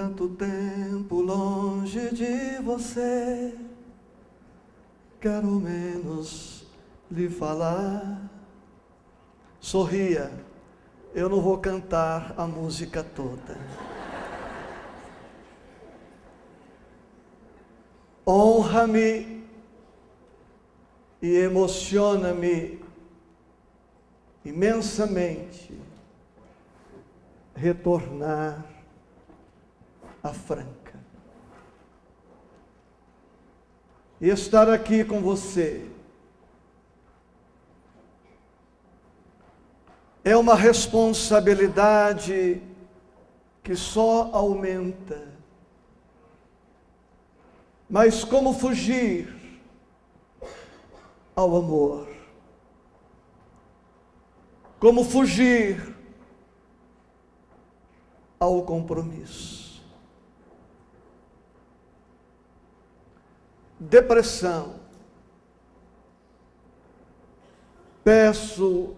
tanto tempo longe de você, quero menos lhe falar. Sorria, eu não vou cantar a música toda. Honra-me e emociona-me imensamente retornar a Franca e estar aqui com você. É uma responsabilidade que só aumenta. Mas como fugir ao amor? Como fugir ao compromisso? Depressão. Peço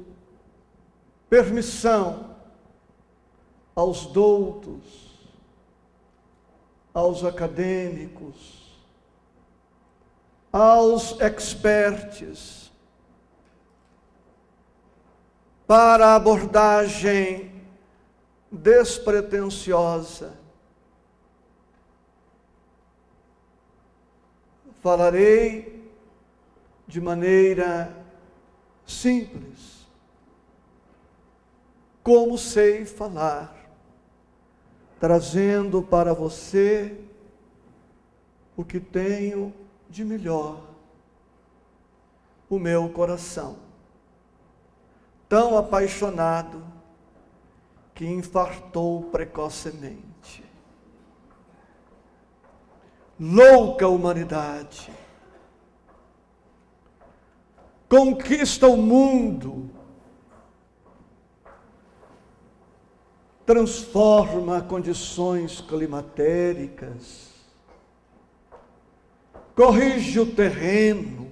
permissão aos doutos, aos acadêmicos, aos experts, para a abordagem despretensiosa. Falarei de maneira simples, como sei falar, trazendo para você o que tenho de melhor, o meu coração, tão apaixonado que infartou precocemente. Louca humanidade, conquista o mundo, transforma condições climatéricas, corrige o terreno,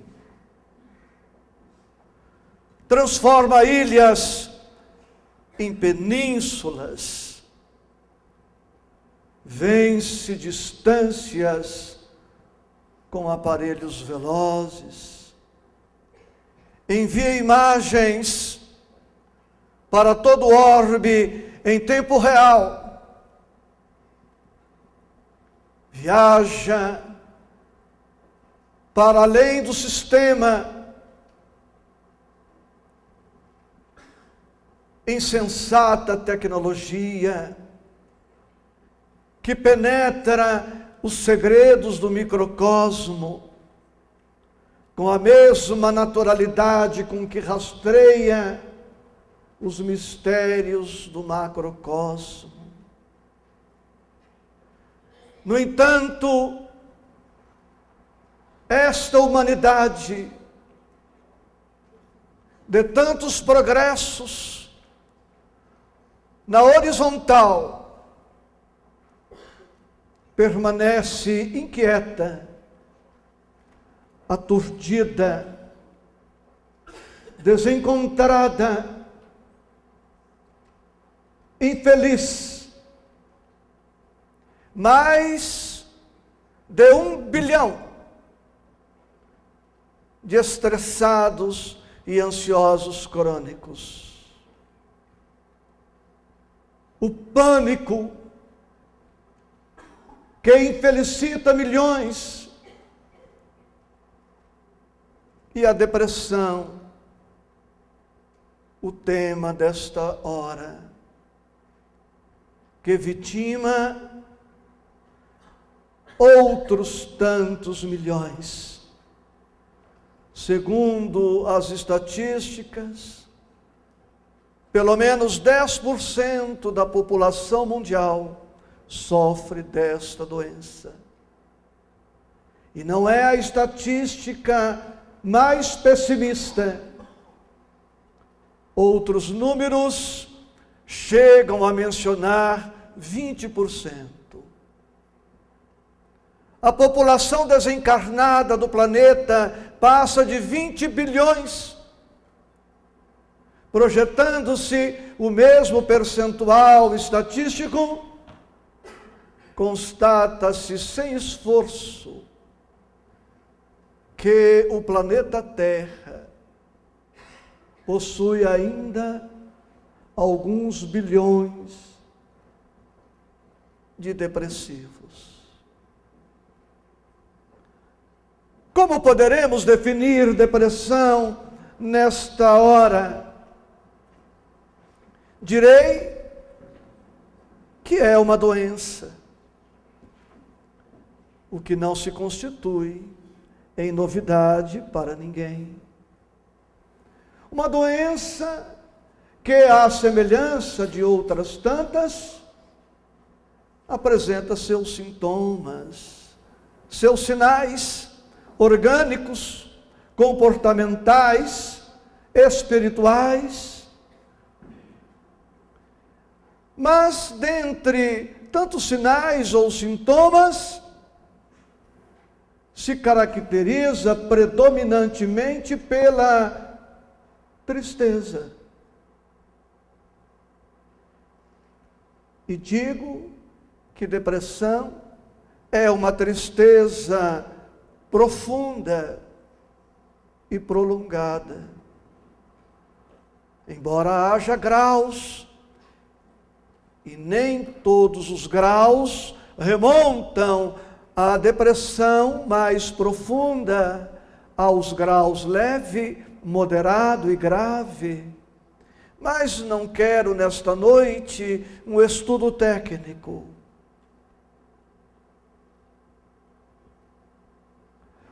transforma ilhas em penínsulas, vence distâncias com aparelhos velozes, envia imagens para todo o orbe em tempo real, viaja para além do sistema, insensata tecnologia que penetra os segredos do microcosmo com a mesma naturalidade com que rastreia os mistérios do macrocosmo. No entanto, esta humanidade, de tantos progressos na horizontal, permanece inquieta, aturdida, desencontrada, infeliz. Mais de 1 bilhão de estressados e ansiosos crônicos. O pânico que infelicita milhões e a depressão, o tema desta hora, que vitima outros tantos milhões. Segundo as estatísticas, pelo menos 10% da população mundial sofre desta doença. E não é a estatística mais pessimista. Outros números chegam a mencionar 20%. A população desencarnada do planeta passa de 20 bilhões, projetando-se o mesmo percentual estatístico constata-se sem esforço que o planeta Terra possui ainda alguns bilhões de depressivos. Como poderemos definir depressão nesta hora? Direi que é uma doença, o que não se constitui em novidade para ninguém. Uma doença que, à semelhança de outras tantas, apresenta seus sintomas, seus sinais orgânicos, comportamentais, espirituais. Mas, dentre tantos sinais ou sintomas, se caracteriza predominantemente pela tristeza. E digo que depressão é uma tristeza profunda e prolongada. Embora haja graus, e nem todos os graus remontam à depressão mais profunda, aos graus leve, moderado e grave. Mas não quero nesta noite um estudo técnico.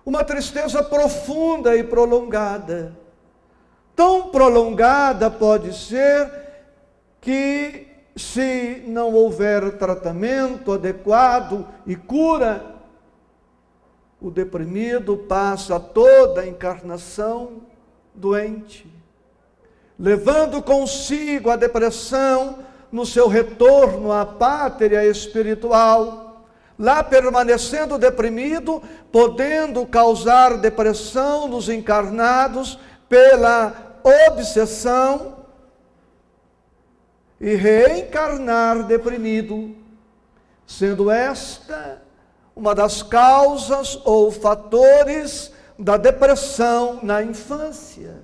Uma tristeza profunda e prolongada. Tão prolongada pode ser que, se não houver tratamento adequado e cura, o deprimido passa toda a encarnação doente, levando consigo a depressão no seu retorno à pátria espiritual, lá permanecendo deprimido, podendo causar depressão nos encarnados pela obsessão e reencarnar deprimido, sendo esta uma das causas ou fatores da depressão na infância.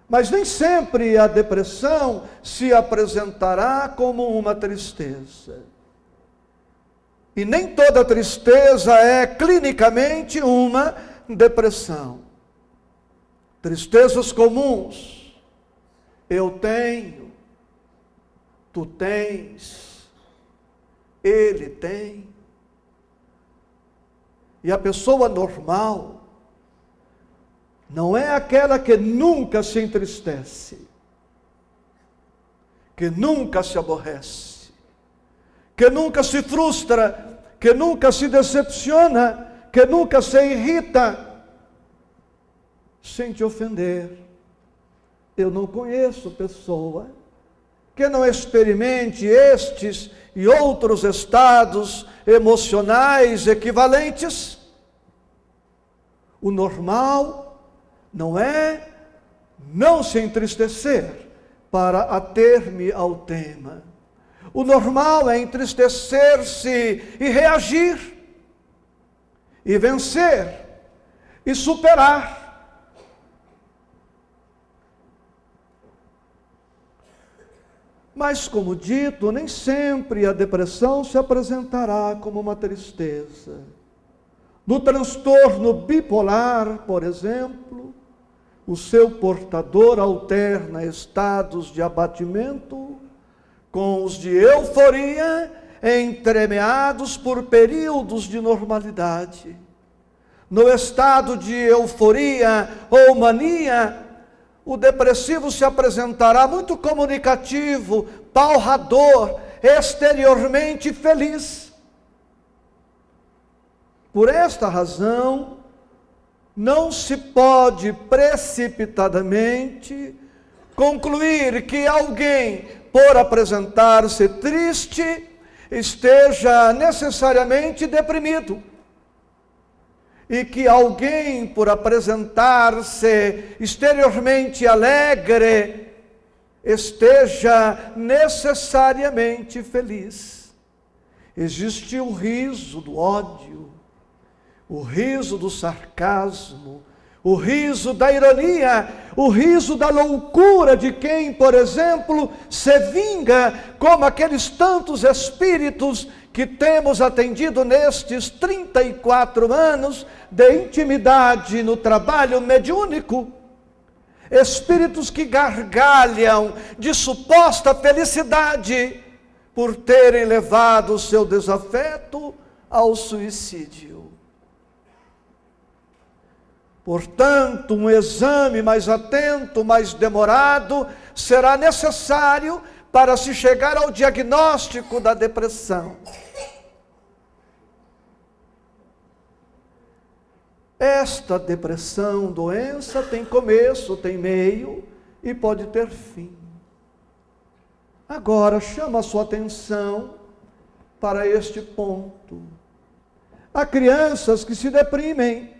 Mas nem sempre a depressão se apresentará como uma tristeza. E nem toda tristeza é clinicamente uma depressão. Tristezas comuns. Eu tenho, tu tens, ele tem. E a pessoa normal não é aquela que nunca se entristece, que nunca se aborrece, que nunca se frustra, que nunca se decepciona, que nunca se irrita, sem te ofender. Eu não conheço pessoa que não experimente estes e outros estados emocionais equivalentes. O normal não é não se entristecer para ater-me ao tema. O normal é entristecer-se e reagir, e vencer, e superar. Mas, como dito, nem sempre a depressão se apresentará como uma tristeza. No transtorno bipolar, por exemplo, o seu portador alterna estados de abatimento com os de euforia, entremeados por períodos de normalidade. No estado de euforia ou mania, o depressivo se apresentará muito comunicativo, palrador, exteriormente feliz. Por esta razão, não se pode precipitadamente concluir que alguém, por apresentar-se triste, esteja necessariamente deprimido. E que alguém, por apresentar-se exteriormente alegre, esteja necessariamente feliz. Existe o riso do ódio, o riso do sarcasmo, o riso da ironia, o riso da loucura de quem, por exemplo, se vinga, como aqueles tantos espíritos que temos atendido nestes 34 anos de intimidade no trabalho mediúnico. Espíritos que gargalham de suposta felicidade por terem levado o seu desafeto ao suicídio. Portanto, um exame mais atento, mais demorado, será necessário para se chegar ao diagnóstico da depressão. Esta depressão, doença, tem começo, tem meio e pode ter fim. Agora, chama a sua atenção para este ponto. Há crianças que se deprimem,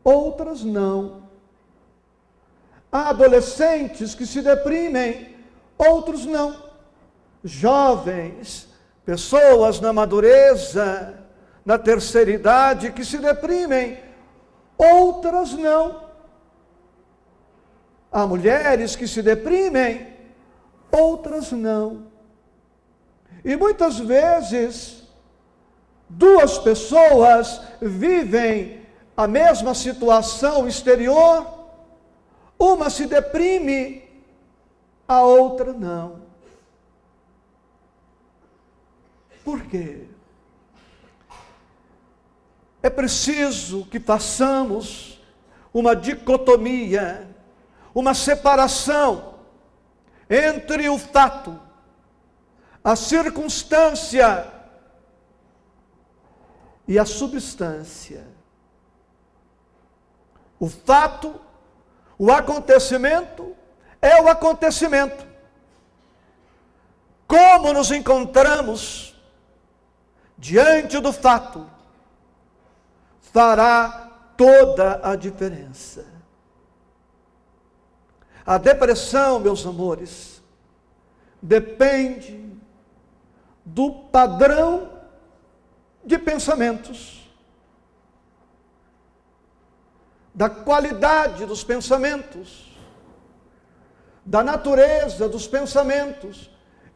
outras não. Há adolescentes que se deprimem, outros não. Jovens, pessoas na madureza, na terceira idade, que se deprimem, outras não. Há mulheres que se deprimem, outras não. E muitas vezes, duas pessoas vivem a mesma situação exterior, uma se deprime, a outra não. Por quê? É preciso que façamos uma dicotomia, uma separação entre o fato, a circunstância e a substância. O fato, o acontecimento, é o acontecimento. Como nos encontramos diante do fato, fará toda a diferença. A depressão, meus amores, depende do padrão de pensamentos, da qualidade dos pensamentos, da natureza dos pensamentos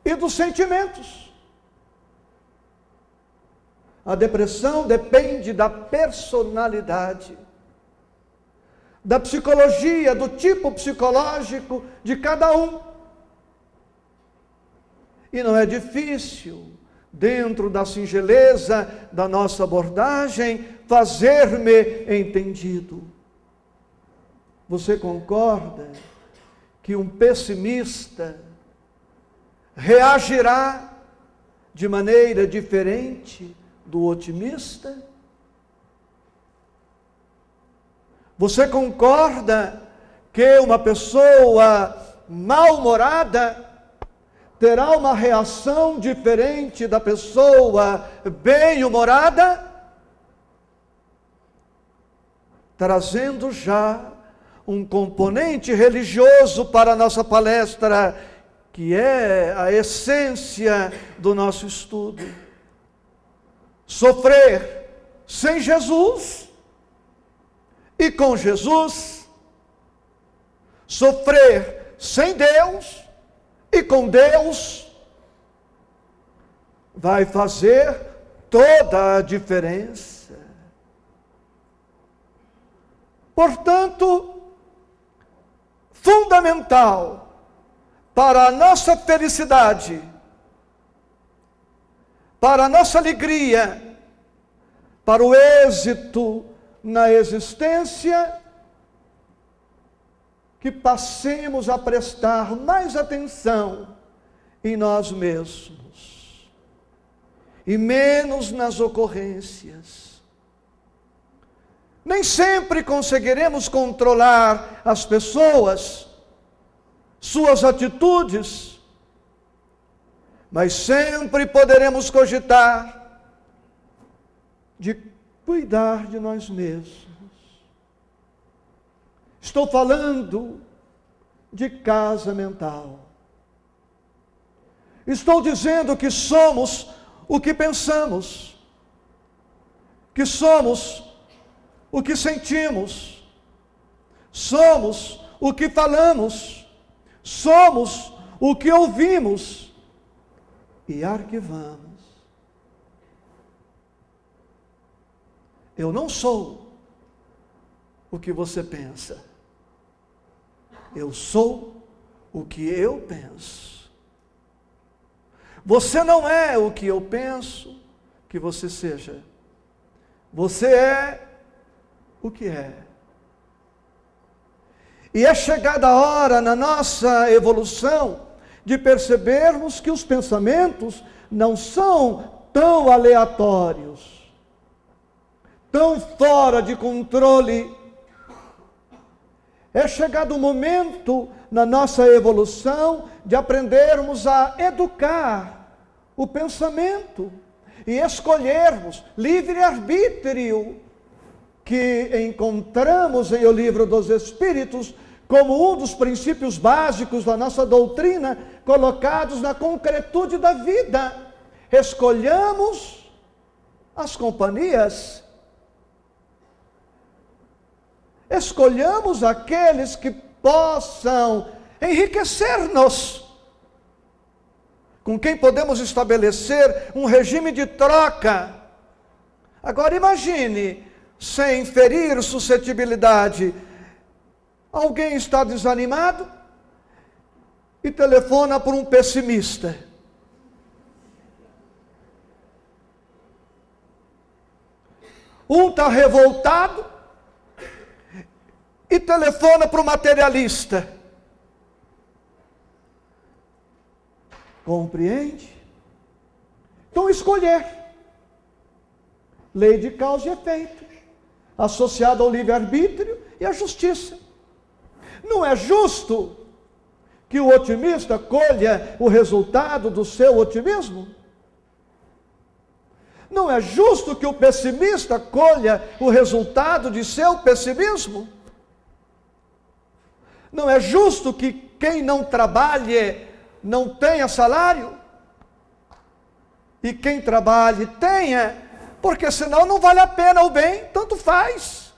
e dos sentimentos. A depressão depende da personalidade, da psicologia, do tipo psicológico de cada um. E não é difícil, dentro da singeleza da nossa abordagem, fazer-me entendido. Você concorda que um pessimista reagirá de maneira diferente do otimista? Você concorda que uma pessoa mal-humorada terá uma reação diferente da pessoa bem-humorada? Trazendo já um componente religioso para a nossa palestra, que é a essência do nosso estudo. Sofrer sem Jesus e com Jesus, sofrer sem Deus e com Deus, vai fazer toda a diferença. Portanto, fundamental para a nossa felicidade, para a nossa alegria, para o êxito na existência, que passemos a prestar mais atenção em nós mesmos e menos nas ocorrências. Nem sempre conseguiremos controlar as pessoas, suas atitudes, mas sempre poderemos cogitar de cuidar de nós mesmos. Estou falando de casa mental. Estou dizendo que somos o que pensamos, que somos o que sentimos, somos o que falamos, somos o que ouvimos e arquivamos. Eu não sou o que você pensa. Eu sou o que eu penso. Você não é o que eu penso que você seja. Você é o que é. E é chegada a hora na nossa evolução de percebermos que os pensamentos não são tão aleatórios, tão fora de controle. É chegado o momento na nossa evolução de aprendermos a educar o pensamento e escolhermos livre-arbítrio, que encontramos em O Livro dos Espíritos como um dos princípios básicos da nossa doutrina, colocados na concretude da vida. Escolhamos as companhias. Escolhamos aqueles que possam enriquecer-nos, com quem podemos estabelecer um regime de troca. Agora imagine, sem ferir suscetibilidade, alguém está desanimado e telefona por um pessimista. Um está revoltado e telefona para o materialista. Compreende? Então escolher. Lei de causa e efeito, associada ao livre-arbítrio e à justiça. Não é justo que o otimista colha o resultado do seu otimismo? Não é justo que o pessimista colha o resultado de seu pessimismo? Não é justo que quem não trabalhe não tenha salário? E quem trabalhe tenha, porque senão não vale a pena o bem, tanto faz.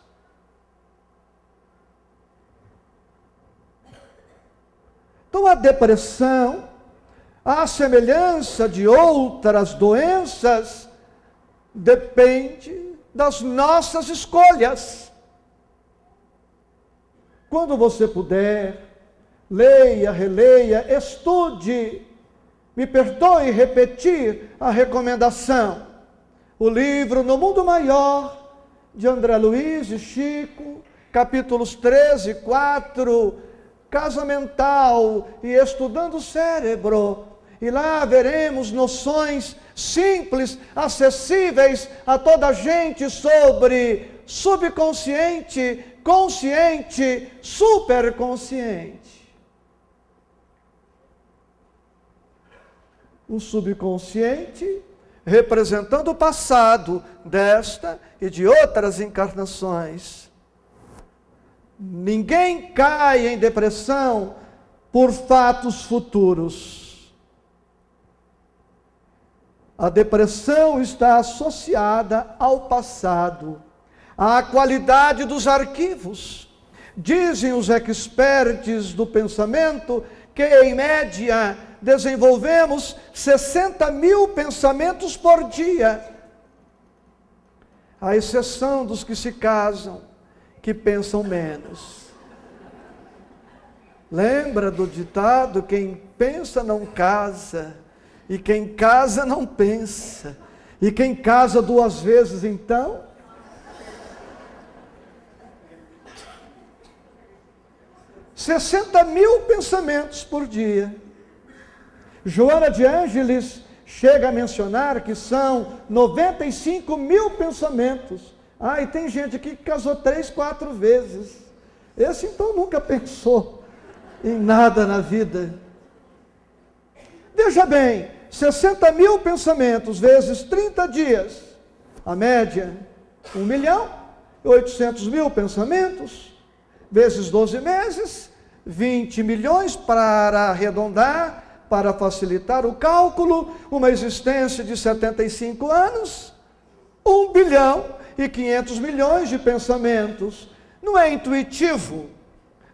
Então a depressão, à semelhança de outras doenças, depende das nossas escolhas. Quando você puder, leia, releia, estude, me perdoe repetir a recomendação. O livro No Mundo Maior, de André Luiz e Chico, capítulos 13 e 4, Casa Mental e Estudando o Cérebro. E lá veremos noções simples, acessíveis a toda a gente sobre subconsciente, consciente, superconsciente. O subconsciente representando o passado desta e de outras encarnações. Ninguém cai em depressão por fatos futuros. A depressão está associada ao passado, à qualidade dos arquivos. Dizem os experts do pensamento que, em média, desenvolvemos 60 mil pensamentos por dia, à exceção dos que se casam, que pensam menos. Lembra do ditado: quem pensa não casa, e quem casa não pensa, e quem casa duas vezes então? $60 mil pensamentos por dia. Joana de Ângeles chega a mencionar que são 95 mil pensamentos. Ah, e tem gente aqui que casou 3, 4 vezes. Esse então nunca pensou em nada na vida. Veja bem, 60 mil pensamentos vezes 30 dias. A média, 1.800.000 pensamentos, vezes 12 meses, 20 milhões para arredondar, para facilitar o cálculo, uma existência de 75 anos, 1 bilhão e 500 milhões de pensamentos. Não é intuitivo,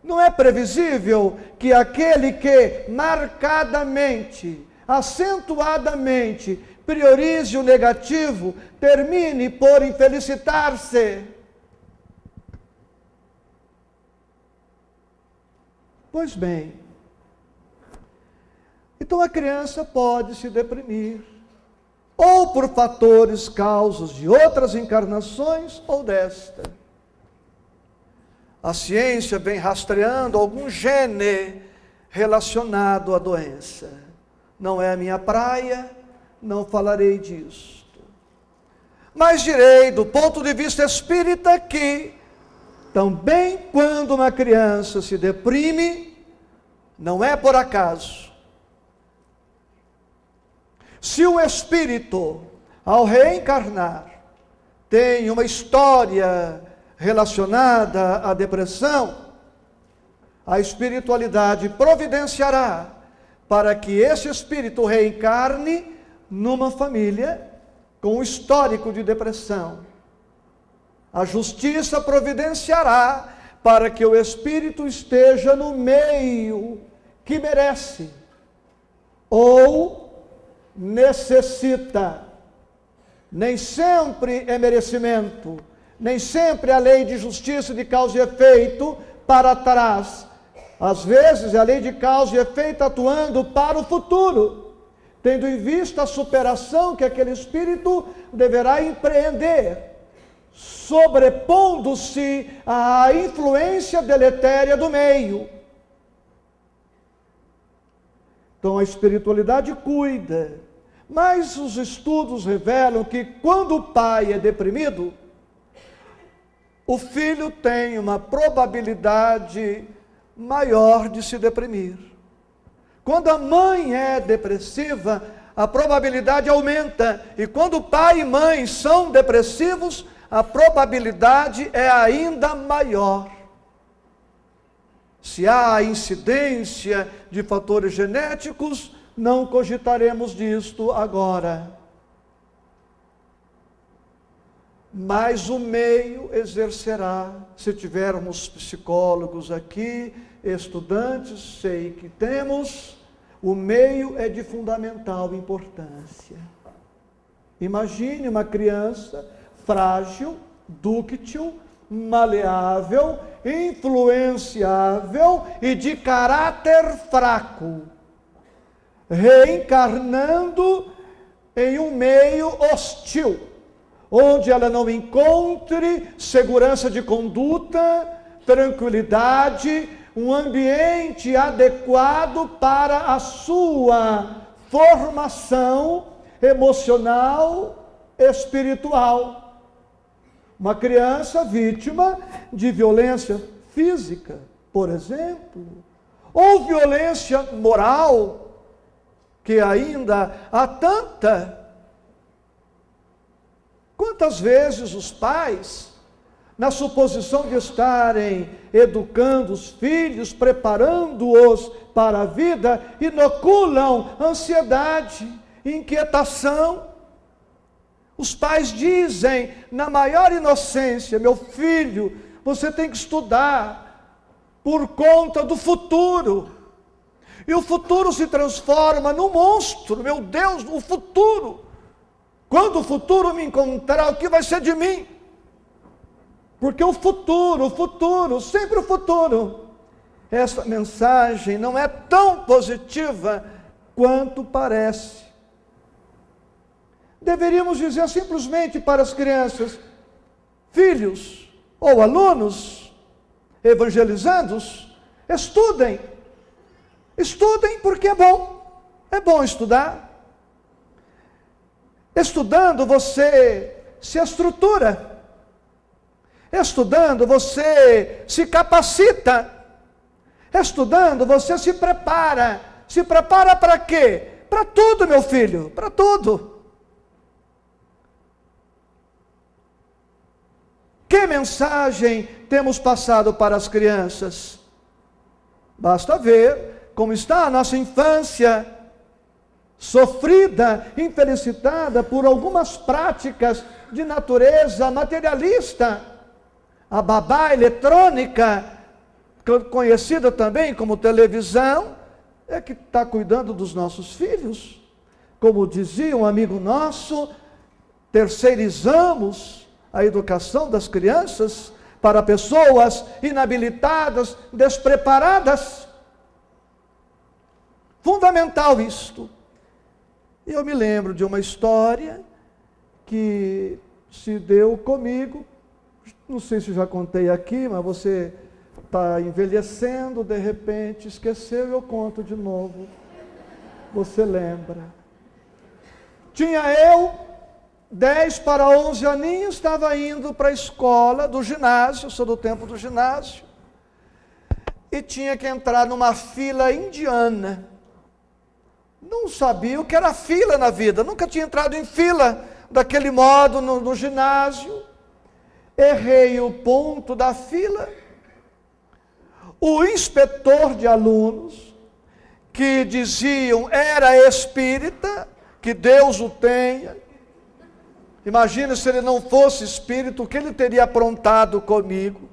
não é previsível que aquele que marcadamente, acentuadamente, priorize o negativo, termine por infelicitar-se. Pois bem, então a criança pode se deprimir, ou por fatores, causas de outras encarnações, ou desta. A ciência vem rastreando algum gene relacionado à doença. Não é a minha praia, não falarei disto. Mas direi, do ponto de vista espírita, que também quando uma criança se deprime, não é por acaso. Se um espírito, ao reencarnar, tem uma história relacionada à depressão, a espiritualidade providenciará para que esse espírito reencarne numa família com histórico de depressão. A justiça providenciará para que o espírito esteja no meio que merece ou necessita. Nem sempre é merecimento, nem sempre a lei de justiça de causa e efeito para trás. Às vezes é a lei de causa e efeito atuando para o futuro, tendo em vista a superação que aquele espírito deverá empreender, sobrepondo-se à influência deletéria do meio. Então a espiritualidade cuida, mas os estudos revelam que quando o pai é deprimido, o filho tem uma probabilidade maior de se deprimir. Quando a mãe é depressiva, a probabilidade aumenta. E quando pai e mãe são depressivos, a probabilidade é ainda maior. Se há incidência de fatores genéticos, não cogitaremos disto agora. Mas o meio exercerá, se tivermos psicólogos aqui, estudantes, sei que temos, o meio é de fundamental importância. Imagine uma criança frágil, dúctil, maleável, influenciável e de caráter fraco, reencarnando em um meio hostil, onde ela não encontre segurança de conduta, tranquilidade, um ambiente adequado para a sua formação emocional, espiritual. Uma criança vítima de violência física, por exemplo, ou violência moral, que ainda há tanta. Quantas vezes os pais, na suposição de estarem educando os filhos, preparando-os para a vida, inoculam ansiedade, inquietação. Os pais dizem, na maior inocência, meu filho, você tem que estudar por conta do futuro. E o futuro se transforma num monstro, meu Deus, o futuro. Quando o futuro me encontrar, o que vai ser de mim? Porque o futuro, sempre o futuro. Essa mensagem não é tão positiva quanto parece. Deveríamos dizer simplesmente para as crianças, filhos ou alunos evangelizandos, estudem. Estudem porque é bom estudar. Estudando você se estrutura. Estudando você se capacita. Estudando você se prepara. Se prepara para quê? Para tudo, meu filho, para tudo. Que mensagem temos passado para as crianças? Basta ver como está a nossa infância, sofrida, infelicitada por algumas práticas de natureza materialista. A babá eletrônica, conhecida também como televisão, é que está cuidando dos nossos filhos. Como dizia um amigo nosso, terceirizamos a educação das crianças para pessoas inabilitadas, despreparadas. Fundamental isto. E eu me lembro de uma história que se deu comigo, não sei se já contei aqui, mas você está envelhecendo, de repente esqueceu e eu conto de novo. Você lembra? Tinha eu 10 para 11 aninhos, estava indo para a escola do ginásio, sou do tempo do ginásio, e tinha que entrar numa fila indiana. Não sabia o que era fila na vida, nunca tinha entrado em fila daquele modo no ginásio. Errei o ponto da fila. O inspetor de alunos, que diziam era espírita, que Deus o tenha. Imagina se ele não fosse espírito, o que ele teria aprontado comigo.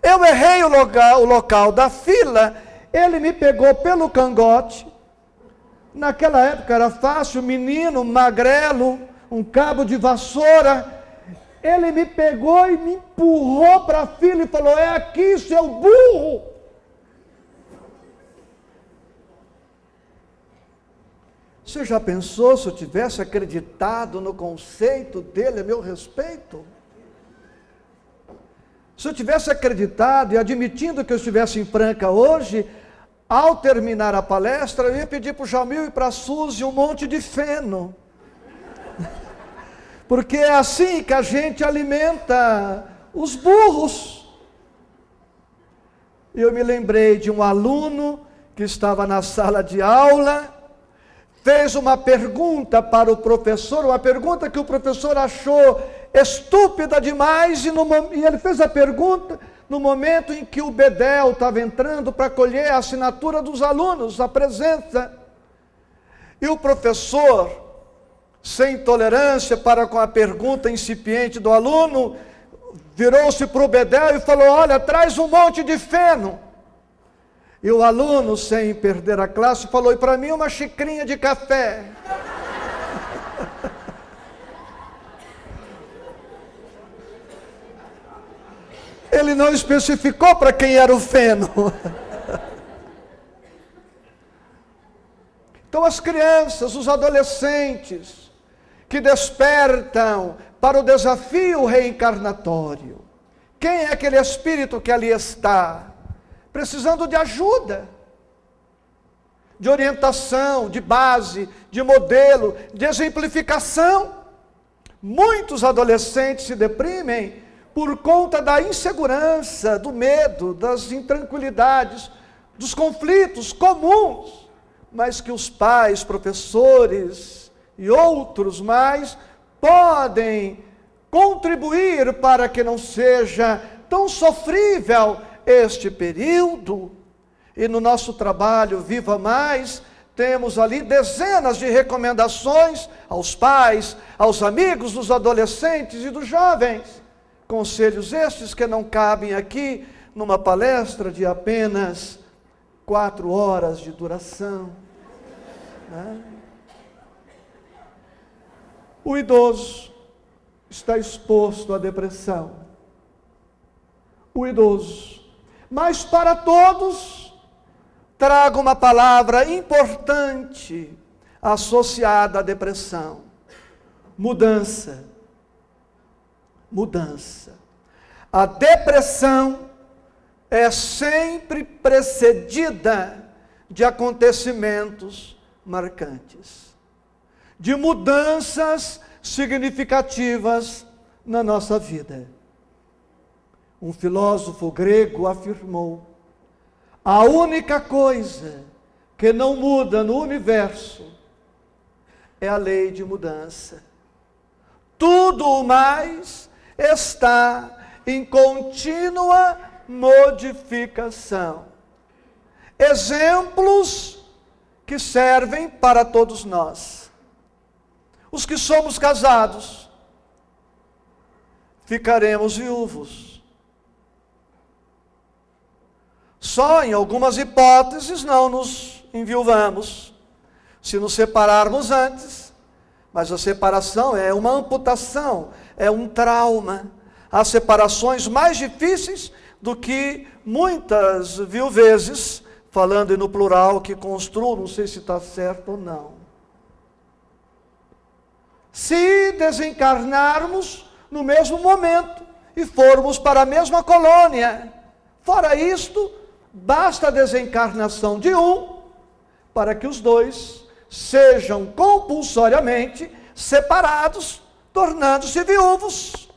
Eu errei o local da fila, ele me pegou pelo cangote. Naquela época era fácil, menino, magrelo, um cabo de vassoura. Ele me pegou e me empurrou para a fila e falou: é aqui, seu burro. Você já pensou se eu tivesse acreditado no conceito dele a meu respeito? Se eu tivesse acreditado e admitindo que eu estivesse em Franca hoje, ao terminar a palestra, eu ia pedir para o Jamil e para a Suzy um monte de feno. Porque é assim que a gente alimenta os burros. Eu me lembrei de um aluno que estava na sala de aula, fez uma pergunta para o professor, uma pergunta que o professor achou estúpida demais, e ele fez a pergunta no momento em que o Bedel estava entrando para colher a assinatura dos alunos, a presença. E o professor, sem tolerância para com a pergunta incipiente do aluno, virou-se para o Bedel e falou: olha, traz um monte de feno. E o aluno, sem perder a classe, falou: e para mim uma xicrinha de café. Ele não especificou para quem era o feno. Então as crianças, os adolescentes, que despertam para o desafio reencarnatório. Quem é aquele espírito que ali está? Precisando de ajuda, de orientação, de base, de modelo, de exemplificação. Muitos adolescentes se deprimem por conta da insegurança, do medo, das intranquilidades, dos conflitos comuns, mas que os pais, professores e outros mais podem contribuir para que não seja tão sofrível este período. E no nosso trabalho Viva Mais, temos ali dezenas de recomendações aos pais, aos amigos dos adolescentes e dos jovens. Conselhos estes que não cabem aqui numa palestra de apenas 4 horas de duração. Né? O idoso está exposto à depressão. O idoso. Mas para todos, trago uma palavra importante associada à depressão: mudança. Mudança. A depressão é sempre precedida de acontecimentos marcantes, de mudanças significativas na nossa vida. Um filósofo grego afirmou: a única coisa que não muda no universo é a lei de mudança. Tudo o mais está em contínua modificação. exemplos que servem para todos nós. Os que somos casados, ficaremos viúvos. Só em algumas hipóteses não nos enviuvamos, se nos separarmos antes, mas a separação é uma amputação, é um trauma. Há separações mais difíceis do que muitas viuvezes, falando no plural, que construam, não sei se está certo ou não. Se desencarnarmos no mesmo momento e formos para a mesma colônia, fora isto, basta a desencarnação de um para que os dois sejam compulsoriamente separados, tornando-se viúvos.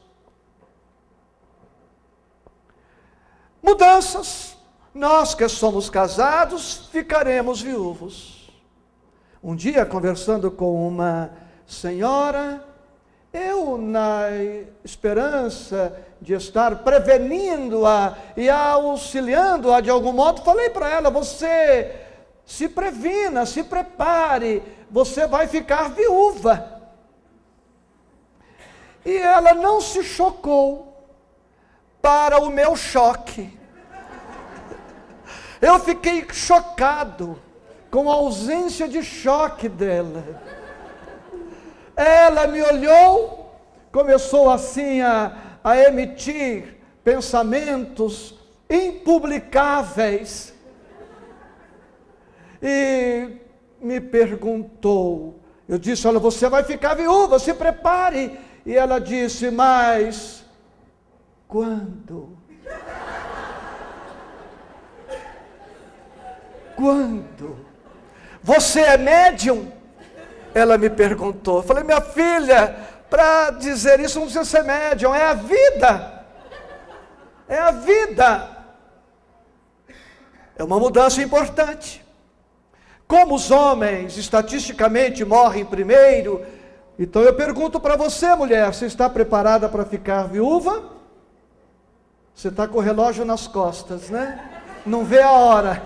Mudanças. Nós que somos casados, ficaremos viúvos. Um dia, conversando com uma senhora, eu, na esperança de estar prevenindo-a e auxiliando-a de algum modo, falei para ela: você se previna, se prepare, você vai ficar viúva. E ela não se chocou para o meu choque. Eu fiquei chocado com a ausência de choque dela. Ela me olhou, começou assim a emitir pensamentos impublicáveis e me perguntou. Eu disse: olha, você vai ficar viúva, se prepare. E ela disse: mas quando? Quando? Você é médium? Ela me perguntou. Eu falei: minha filha, para dizer isso não precisa ser médium, é a vida. É a vida. É uma mudança importante. Como os homens estatisticamente morrem primeiro, então eu pergunto para você, mulher, você está preparada para ficar viúva? Você está com o relógio nas costas, né? Não vê a hora.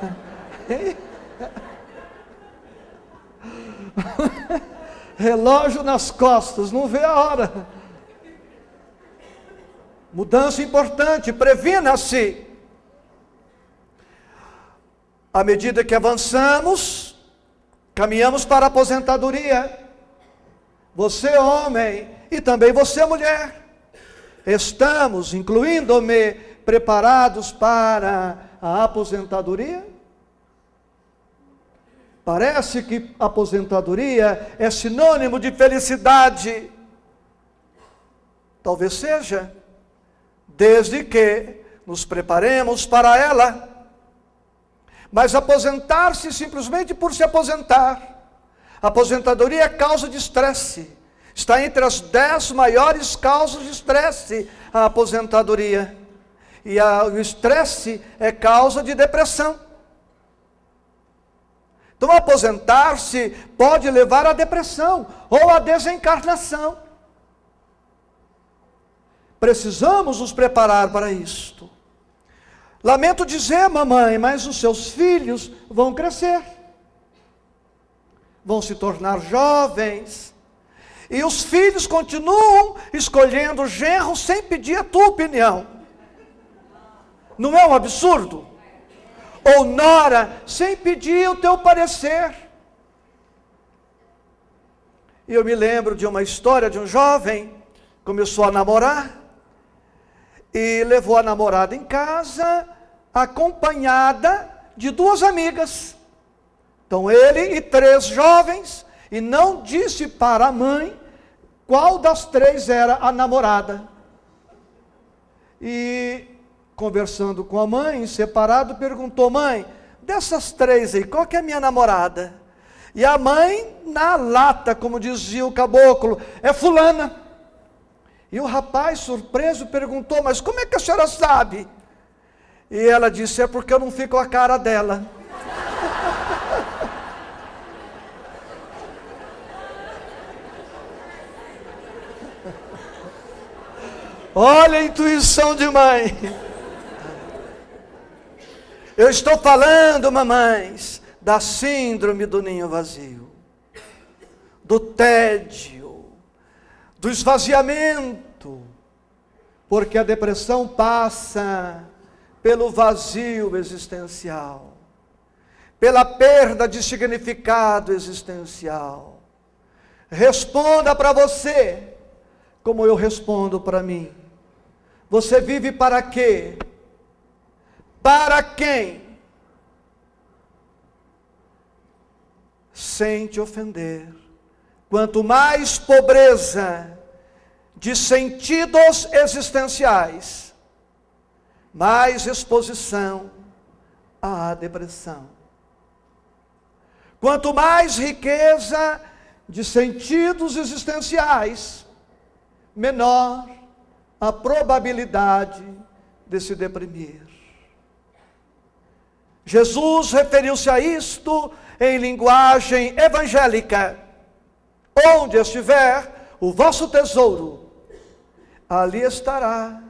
Relógio nas costas, não vê a hora. Mudança importante, previna-se. À medida que avançamos, caminhamos para a aposentadoria. Você, homem, e também você, mulher, estamos, incluindo-me, preparados para a aposentadoria? Parece que aposentadoria é sinônimo de felicidade. Talvez seja, desde que nos preparemos para ela. Mas aposentar-se simplesmente por se aposentar. Aposentadoria é causa de estresse. Está entre as 10 maiores causas de estresse, a aposentadoria. E o estresse é causa de depressão. Então, aposentar-se pode levar à depressão ou à desencarnação. Precisamos nos preparar para isto. Lamento dizer, mamãe, mas os seus filhos vão crescer. Vão se tornar jovens. E os filhos continuam escolhendo genro sem pedir a tua opinião. Não é um absurdo? Ou nora, sem pedir o teu parecer. E eu me lembro de uma história de um jovem, começou a namorar, e levou a namorada em casa, acompanhada de 2 amigas. Então ele e 3 jovens, e não disse para a mãe qual das 3 era a namorada. E conversando com a mãe, separado, perguntou: mãe, dessas 3 aí, qual que é a minha namorada? E a mãe, na lata, como dizia o caboclo, é fulana. E o rapaz, surpreso, perguntou: mas como é que a senhora sabe? E ela disse: é porque eu não fico com a cara dela. Olha a intuição de mãe. Eu estou falando, mamães, da síndrome do ninho vazio, do tédio, do esvaziamento, porque a depressão passa pelo vazio existencial, pela perda de significado existencial. Responda para você, como eu respondo para mim. Você vive para quê? Para quem? Sem te ofender. Quanto mais pobreza de sentidos existenciais, mais exposição à depressão. Quanto mais riqueza de sentidos existenciais, menor a probabilidade de se deprimir. Jesus referiu-se a isto em linguagem evangélica. Onde estiver o vosso tesouro, ali estará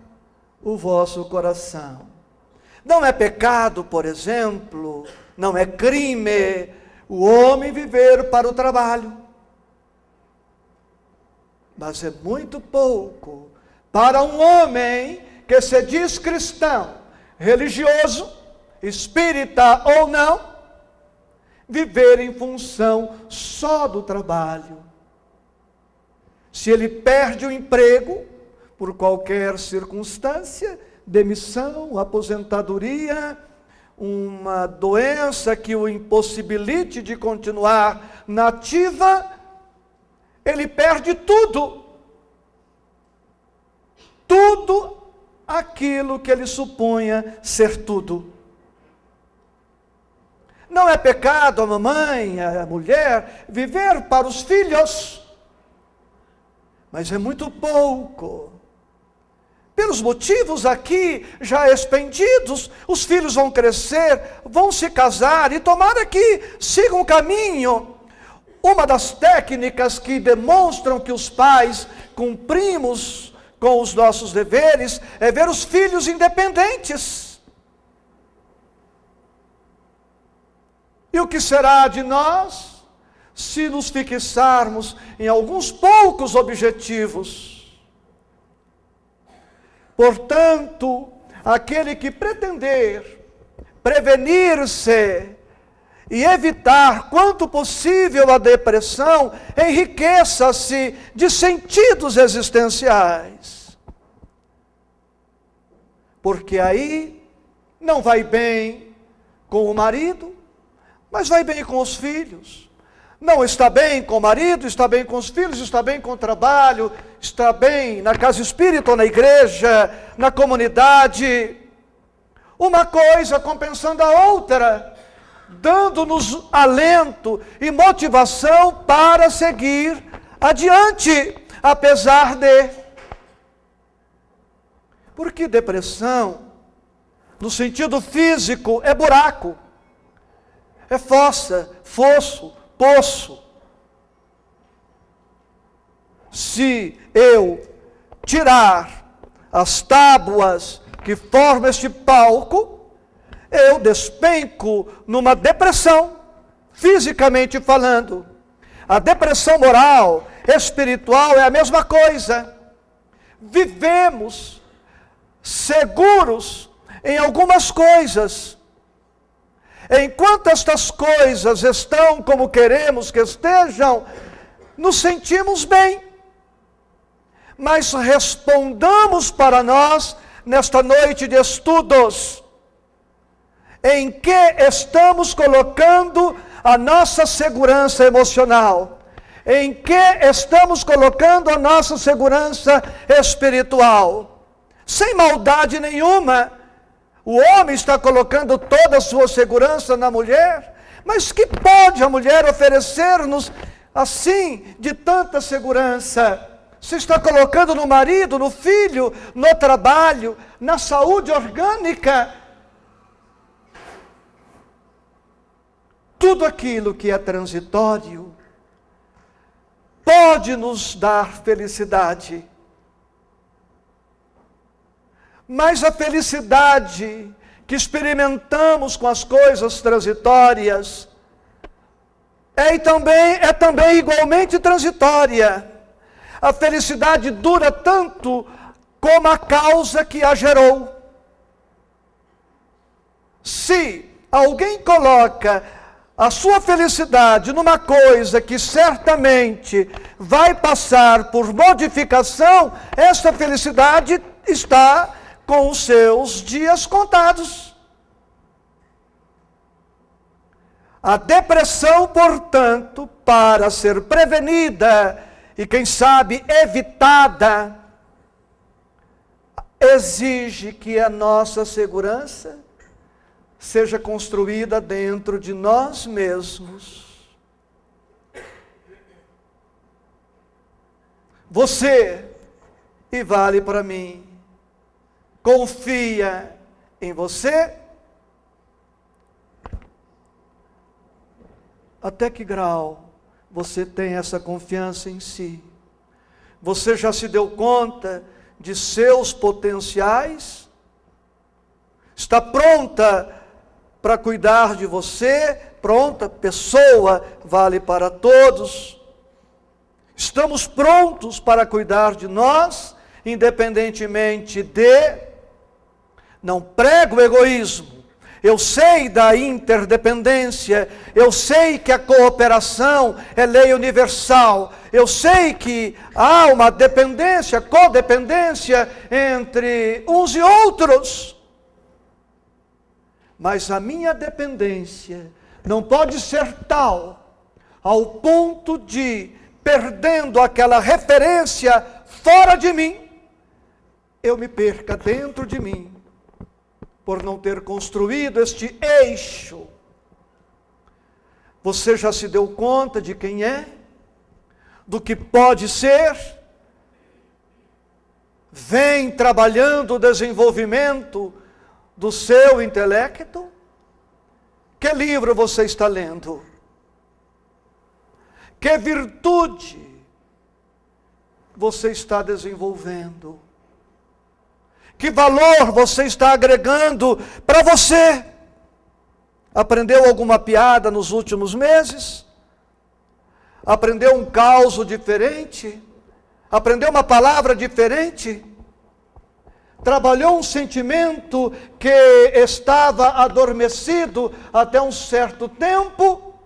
o vosso coração. Não é pecado, por exemplo, não é crime o homem viver para o trabalho. Mas é muito pouco para um homem que se diz cristão, religioso, espírita ou não, viver em função só do trabalho. Se ele perde o emprego, por qualquer circunstância, demissão, aposentadoria, uma doença que o impossibilite de continuar na ativa, ele perde tudo. Tudo aquilo que ele supunha ser tudo. Não é pecado a mamãe, a mulher, viver para os filhos, mas é muito pouco. Pelos motivos aqui já expendidos, os filhos vão crescer, vão se casar e tomara que sigam o caminho. Uma das técnicas que demonstram que os pais cumprimos com os nossos deveres é ver os filhos independentes. E o que será de nós se nos fixarmos em alguns poucos objetivos? Portanto, aquele que pretender prevenir-se e evitar quanto possível a depressão, enriqueça-se de sentidos existenciais. Porque aí não vai bem com o marido, mas vai bem com os filhos. Não está bem com o marido, está bem com os filhos, está bem com o trabalho, está bem na casa espírita ou na igreja, na comunidade. Uma coisa compensando a outra, dando-nos alento e motivação para seguir adiante, apesar de. Porque depressão, no sentido físico, é buraco, é fossa, fosso, poço. Se eu tirar as tábuas que formam este palco, eu despenco numa depressão, fisicamente falando. A depressão moral, espiritual é a mesma coisa. Vivemos seguros em algumas coisas. Enquanto estas coisas estão como queremos que estejam, nos sentimos bem. Mas respondamos para nós, nesta noite de estudos, em que estamos colocando a nossa segurança emocional, em que estamos colocando a nossa segurança espiritual. Sem maldade nenhuma, o homem está colocando toda a sua segurança na mulher, mas que pode a mulher oferecer-nos assim, de tanta segurança? Se está colocando no marido, no filho, no trabalho, na saúde orgânica. Tudo aquilo que é transitório pode nos dar felicidade. Mas a felicidade que experimentamos com as coisas transitórias é também igualmente transitória. A felicidade dura tanto como a causa que a gerou. Se alguém coloca a sua felicidade numa coisa que certamente vai passar por modificação, essa felicidade está com os seus dias contados. A depressão, portanto, para ser prevenida e, quem sabe, evitada, exige que a nossa segurança seja construída dentro de nós mesmos. Você, e vale para mim, confia em você? Até que grau você tem essa confiança em si? Você já se deu conta de seus potenciais? Está pronta para cuidar de você? Pronta, pessoa, vale para todos. Estamos prontos para cuidar de nós, independentemente de... Não prego o egoísmo. Eu sei da interdependência, eu sei que a cooperação é lei universal, eu sei que há uma dependência, codependência entre uns e outros. Mas a minha dependência não pode ser tal ao ponto de, perdendo aquela referência fora de mim, eu me perca dentro de mim, por não ter construído este eixo. Você já se deu conta de quem é? Do que pode ser? Vem trabalhando o desenvolvimento do seu intelecto? Que livro você está lendo? Que virtude você está desenvolvendo? Que valor você está agregando para você? Aprendeu alguma piada nos últimos meses? Aprendeu um causo diferente? Aprendeu uma palavra diferente? Trabalhou um sentimento que estava adormecido até um certo tempo?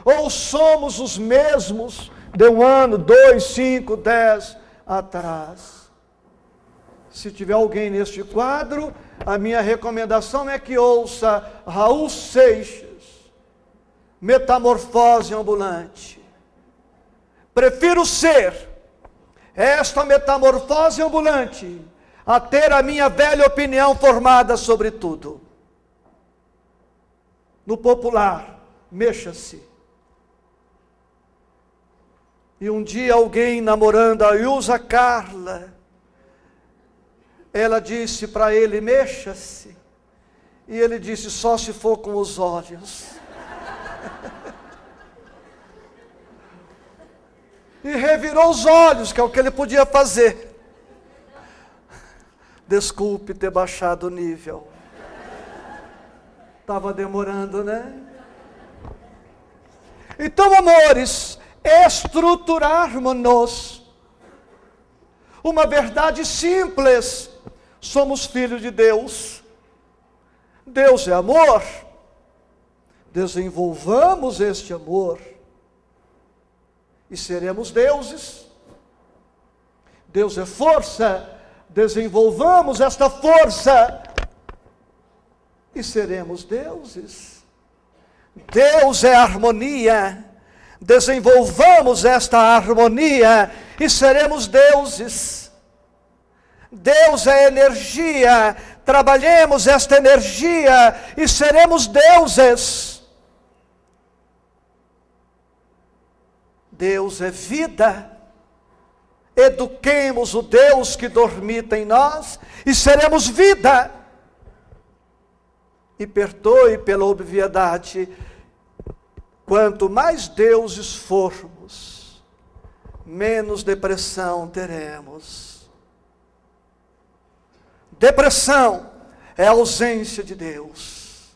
Ou somos os mesmos de 1 ano, 2, 5, 10 atrás? Se tiver alguém neste quadro, a minha recomendação é que ouça Raul Seixas, Metamorfose Ambulante. Prefiro ser esta metamorfose ambulante a ter a minha velha opinião formada sobre tudo. No popular, mexa-se. E um dia alguém namorando a Ilza Carla, ela disse para ele, mexa-se. E ele disse, só se for com os olhos. E revirou os olhos, que é o que ele podia fazer. Desculpe ter baixado o nível. Estava demorando, né? Então, amores, estruturarmos-nos. Uma verdade simples. Somos filhos de Deus. Deus é amor. Desenvolvamos este amor. E seremos deuses. Deus é força. Desenvolvamos esta força. E seremos deuses. Deus é harmonia. Desenvolvamos esta harmonia. E seremos deuses. Deus é energia, trabalhemos esta energia e seremos deuses. Deus é vida, eduquemos o Deus que dormita em nós e seremos vida. E perdoe pela obviedade, quanto mais deuses formos, menos depressão teremos. Depressão é a ausência de Deus,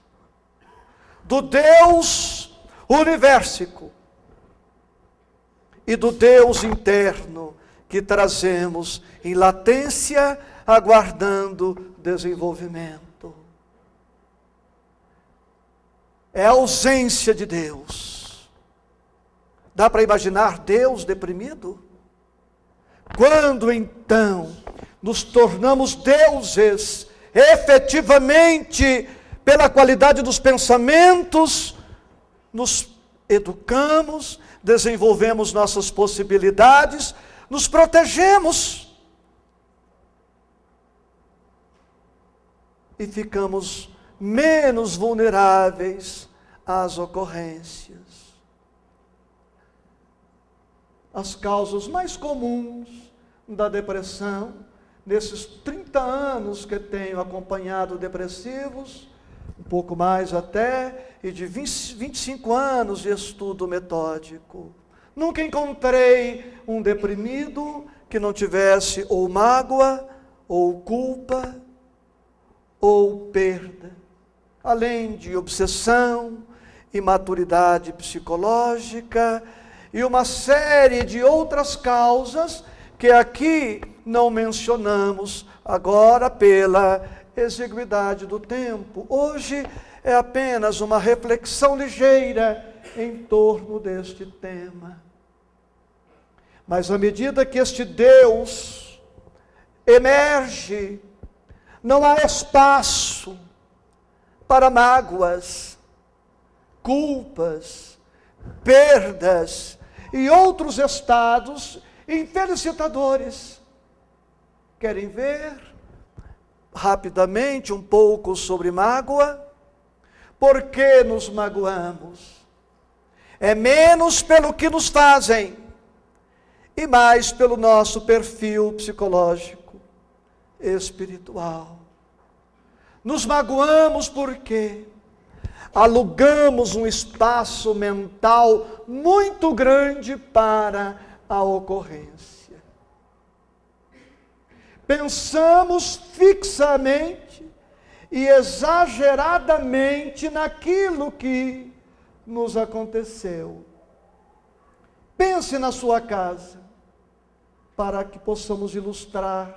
do Deus universico e do Deus interno que trazemos em latência, aguardando desenvolvimento. É a ausência de Deus. Dá para imaginar Deus deprimido? Quando então nos tornamos deuses, efetivamente, pela qualidade dos pensamentos, nos educamos, desenvolvemos nossas possibilidades, nos protegemos e ficamos menos vulneráveis às ocorrências. As causas mais comuns da depressão, nesses 30 anos que tenho acompanhado depressivos, um pouco mais até, e de 25 anos de estudo metódico, nunca encontrei um deprimido que não tivesse ou mágoa, ou culpa, ou perda, além de obsessão, imaturidade psicológica e uma série de outras causas que aqui não mencionamos agora pela exiguidade do tempo. Hoje é apenas uma reflexão ligeira em torno deste tema. Mas à medida que este Deus emerge, não há espaço para mágoas, culpas, perdas e outros estados infelicitadores. Querem ver rapidamente um pouco sobre mágoa? Por que nos magoamos? É menos pelo que nos fazem e mais pelo nosso perfil psicológico, espiritual. Nos magoamos porque alugamos um espaço mental muito grande para a ocorrência. Pensamos fixamente e exageradamente naquilo que nos aconteceu. Pense na sua casa, para que possamos ilustrar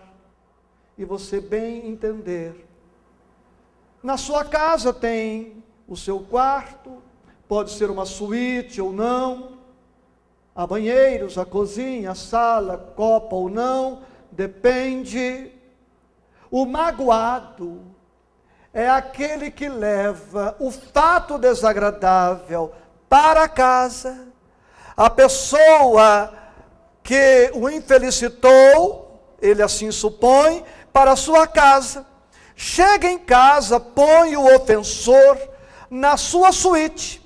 e você bem entender. Na sua casa tem o seu quarto, pode ser uma suíte ou não, há banheiros, a cozinha, a sala, copa ou não, depende. O magoado é aquele que leva o fato desagradável para casa. A pessoa que o infelicitou, ele assim supõe, para a sua casa. Chega em casa, põe o ofensor na sua suíte,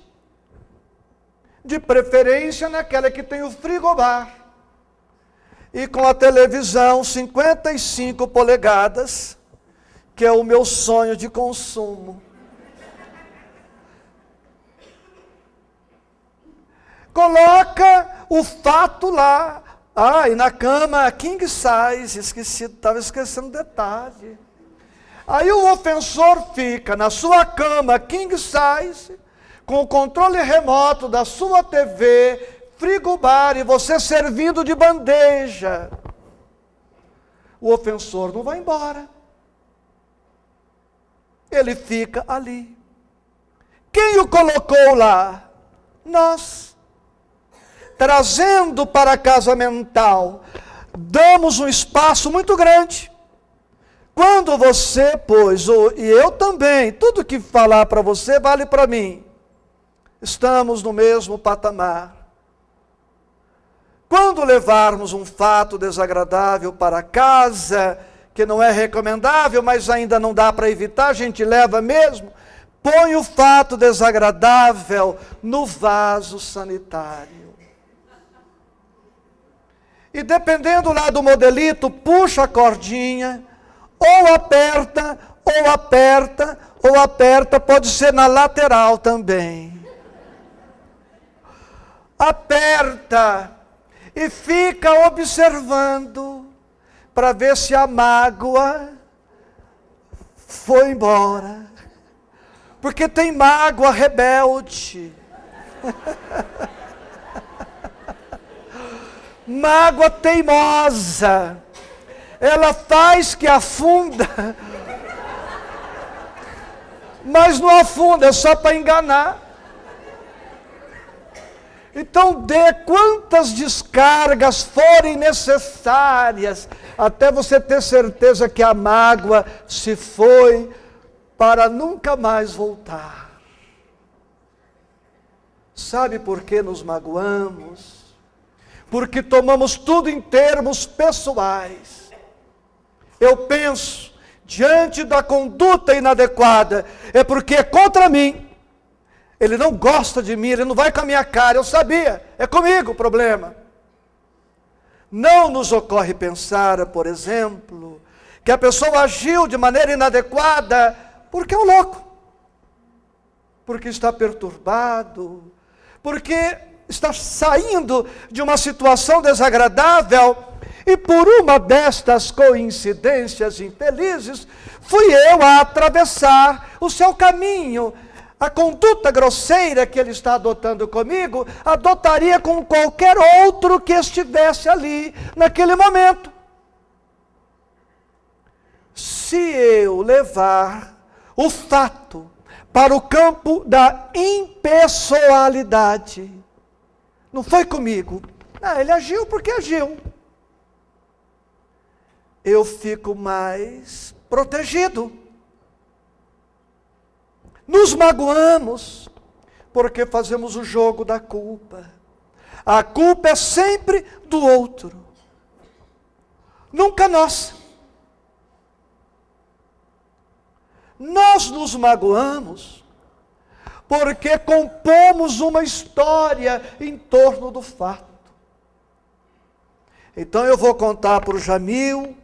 de preferência naquela que tem o frigobar, e com a televisão 55 polegadas, que é o meu sonho de consumo. Coloca o fato lá. E na cama, king size, estava esquecendo detalhe. Aí o ofensor fica na sua cama, king size, com o controle remoto da sua TV, frigobar, e você servindo de bandeja. O ofensor não vai embora. Ele fica ali. Quem o colocou lá? Nós. Trazendo para a casa mental, damos um espaço muito grande. Quando você, e eu também, tudo que falar para você vale para mim. Estamos no mesmo patamar. Quando levarmos um fato desagradável para casa, que não é recomendável, mas ainda não dá para evitar, a gente leva mesmo, põe o fato desagradável no vaso sanitário. E dependendo lá do modelito, puxa a cordinha, ou aperta, ou aperta, ou aperta, pode ser na lateral também. Aperta e fica observando para ver se a mágoa foi embora. Porque tem mágoa rebelde. Mágoa teimosa. Ela faz que afunda. Mas não afunda, é só para enganar. Então dê quantas descargas forem necessárias, até você ter certeza que a mágoa se foi para nunca mais voltar. Sabe por que nos magoamos? Porque tomamos tudo em termos pessoais. Eu penso, diante da conduta inadequada, é porque é contra mim. Ele não gosta de mim, ele não vai com a minha cara, eu sabia, é comigo o problema. Não nos ocorre pensar, por exemplo, que a pessoa agiu de maneira inadequada porque é um louco, porque está perturbado, porque está saindo de uma situação desagradável, e por uma destas coincidências infelizes, fui eu a atravessar o seu caminho. A conduta grosseira que ele está adotando comigo, adotaria com qualquer outro que estivesse ali, naquele momento. Se eu levar o fato para o campo da impessoalidade, não foi comigo, ele agiu porque agiu, eu fico mais protegido. Nos magoamos porque fazemos o jogo da culpa. A culpa é sempre do outro, nunca nossa. Nós nos magoamos porque compomos uma história em torno do fato. Então eu vou contar para o Jamil,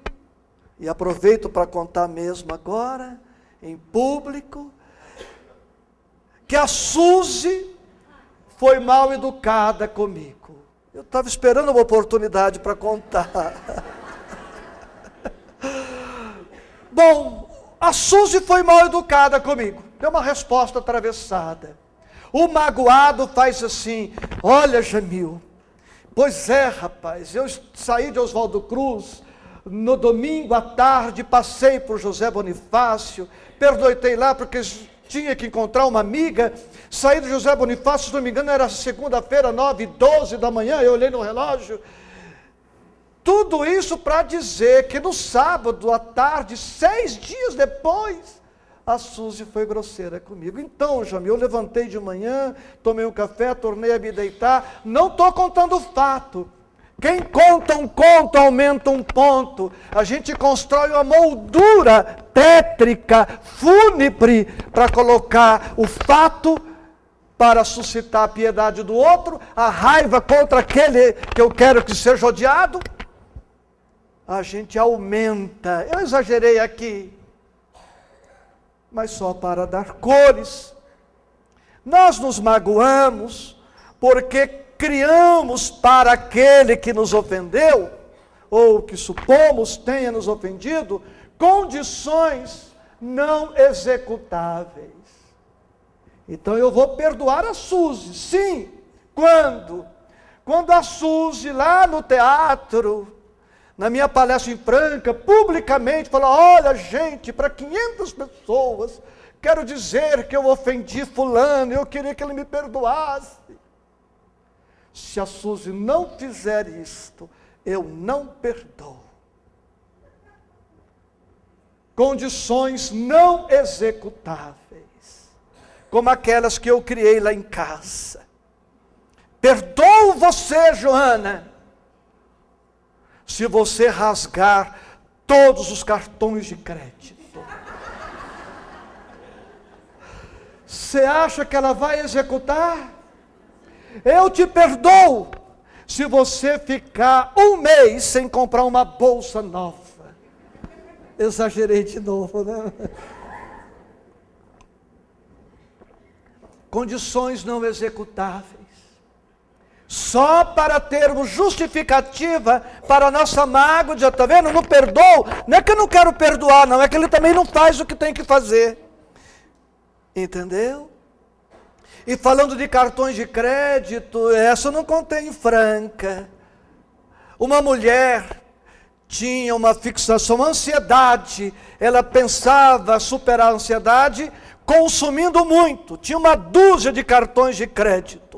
e aproveito para contar mesmo agora, em público, que a Suzy foi mal educada comigo. Eu estava esperando uma oportunidade para contar. Bom, a Suzy foi mal educada comigo. Deu uma resposta atravessada. O magoado faz assim: olha, Jamil, pois é, rapaz, eu saí de Oswaldo Cruz, no domingo à tarde, passei por José Bonifácio, pernoitei lá porque tinha que encontrar uma amiga, saí do José Bonifácio, se não me engano era segunda-feira, 9h12 da manhã, eu olhei no relógio. Tudo isso para dizer que no sábado à tarde, 6 dias depois, a Suzy foi grosseira comigo. Então, Jamil, eu levantei de manhã, tomei um café, tornei a me deitar, não estou contando o fato. Quem conta um conto aumenta um ponto. A gente constrói uma moldura tétrica, fúnebre, para colocar o fato, para suscitar a piedade do outro, a raiva contra aquele que eu quero que seja odiado. A gente aumenta. Eu exagerei aqui, mas só para dar cores. Nós nos magoamos porque criamos para aquele que nos ofendeu, ou que supomos tenha nos ofendido, condições não executáveis. Então eu vou perdoar a Suzy, sim. Quando? Quando a Suzy lá no teatro, na minha palestra em Franca, publicamente falou: olha gente, para 500 pessoas, quero dizer que eu ofendi fulano, eu queria que ele me perdoasse. Se a Suzy não fizer isto, eu não perdoo. Condições não executáveis, como aquelas que eu criei lá em casa. Perdoo você, Joana, se você rasgar todos os cartões de crédito. Você acha que ela vai executar? Eu te perdoo se você ficar 1 mês sem comprar uma bolsa nova. Exagerei de novo, né? Condições não executáveis. só para termos justificativa para a nossa mágoa, já está vendo? Não perdoo, não é que eu não quero perdoar, não, é que ele também não faz o que tem que fazer. Entendeu? E falando de cartões de crédito, essa eu não contei franca. Uma mulher tinha uma fixação, uma ansiedade, ela pensava superar a ansiedade consumindo muito, tinha uma dúzia de cartões de crédito.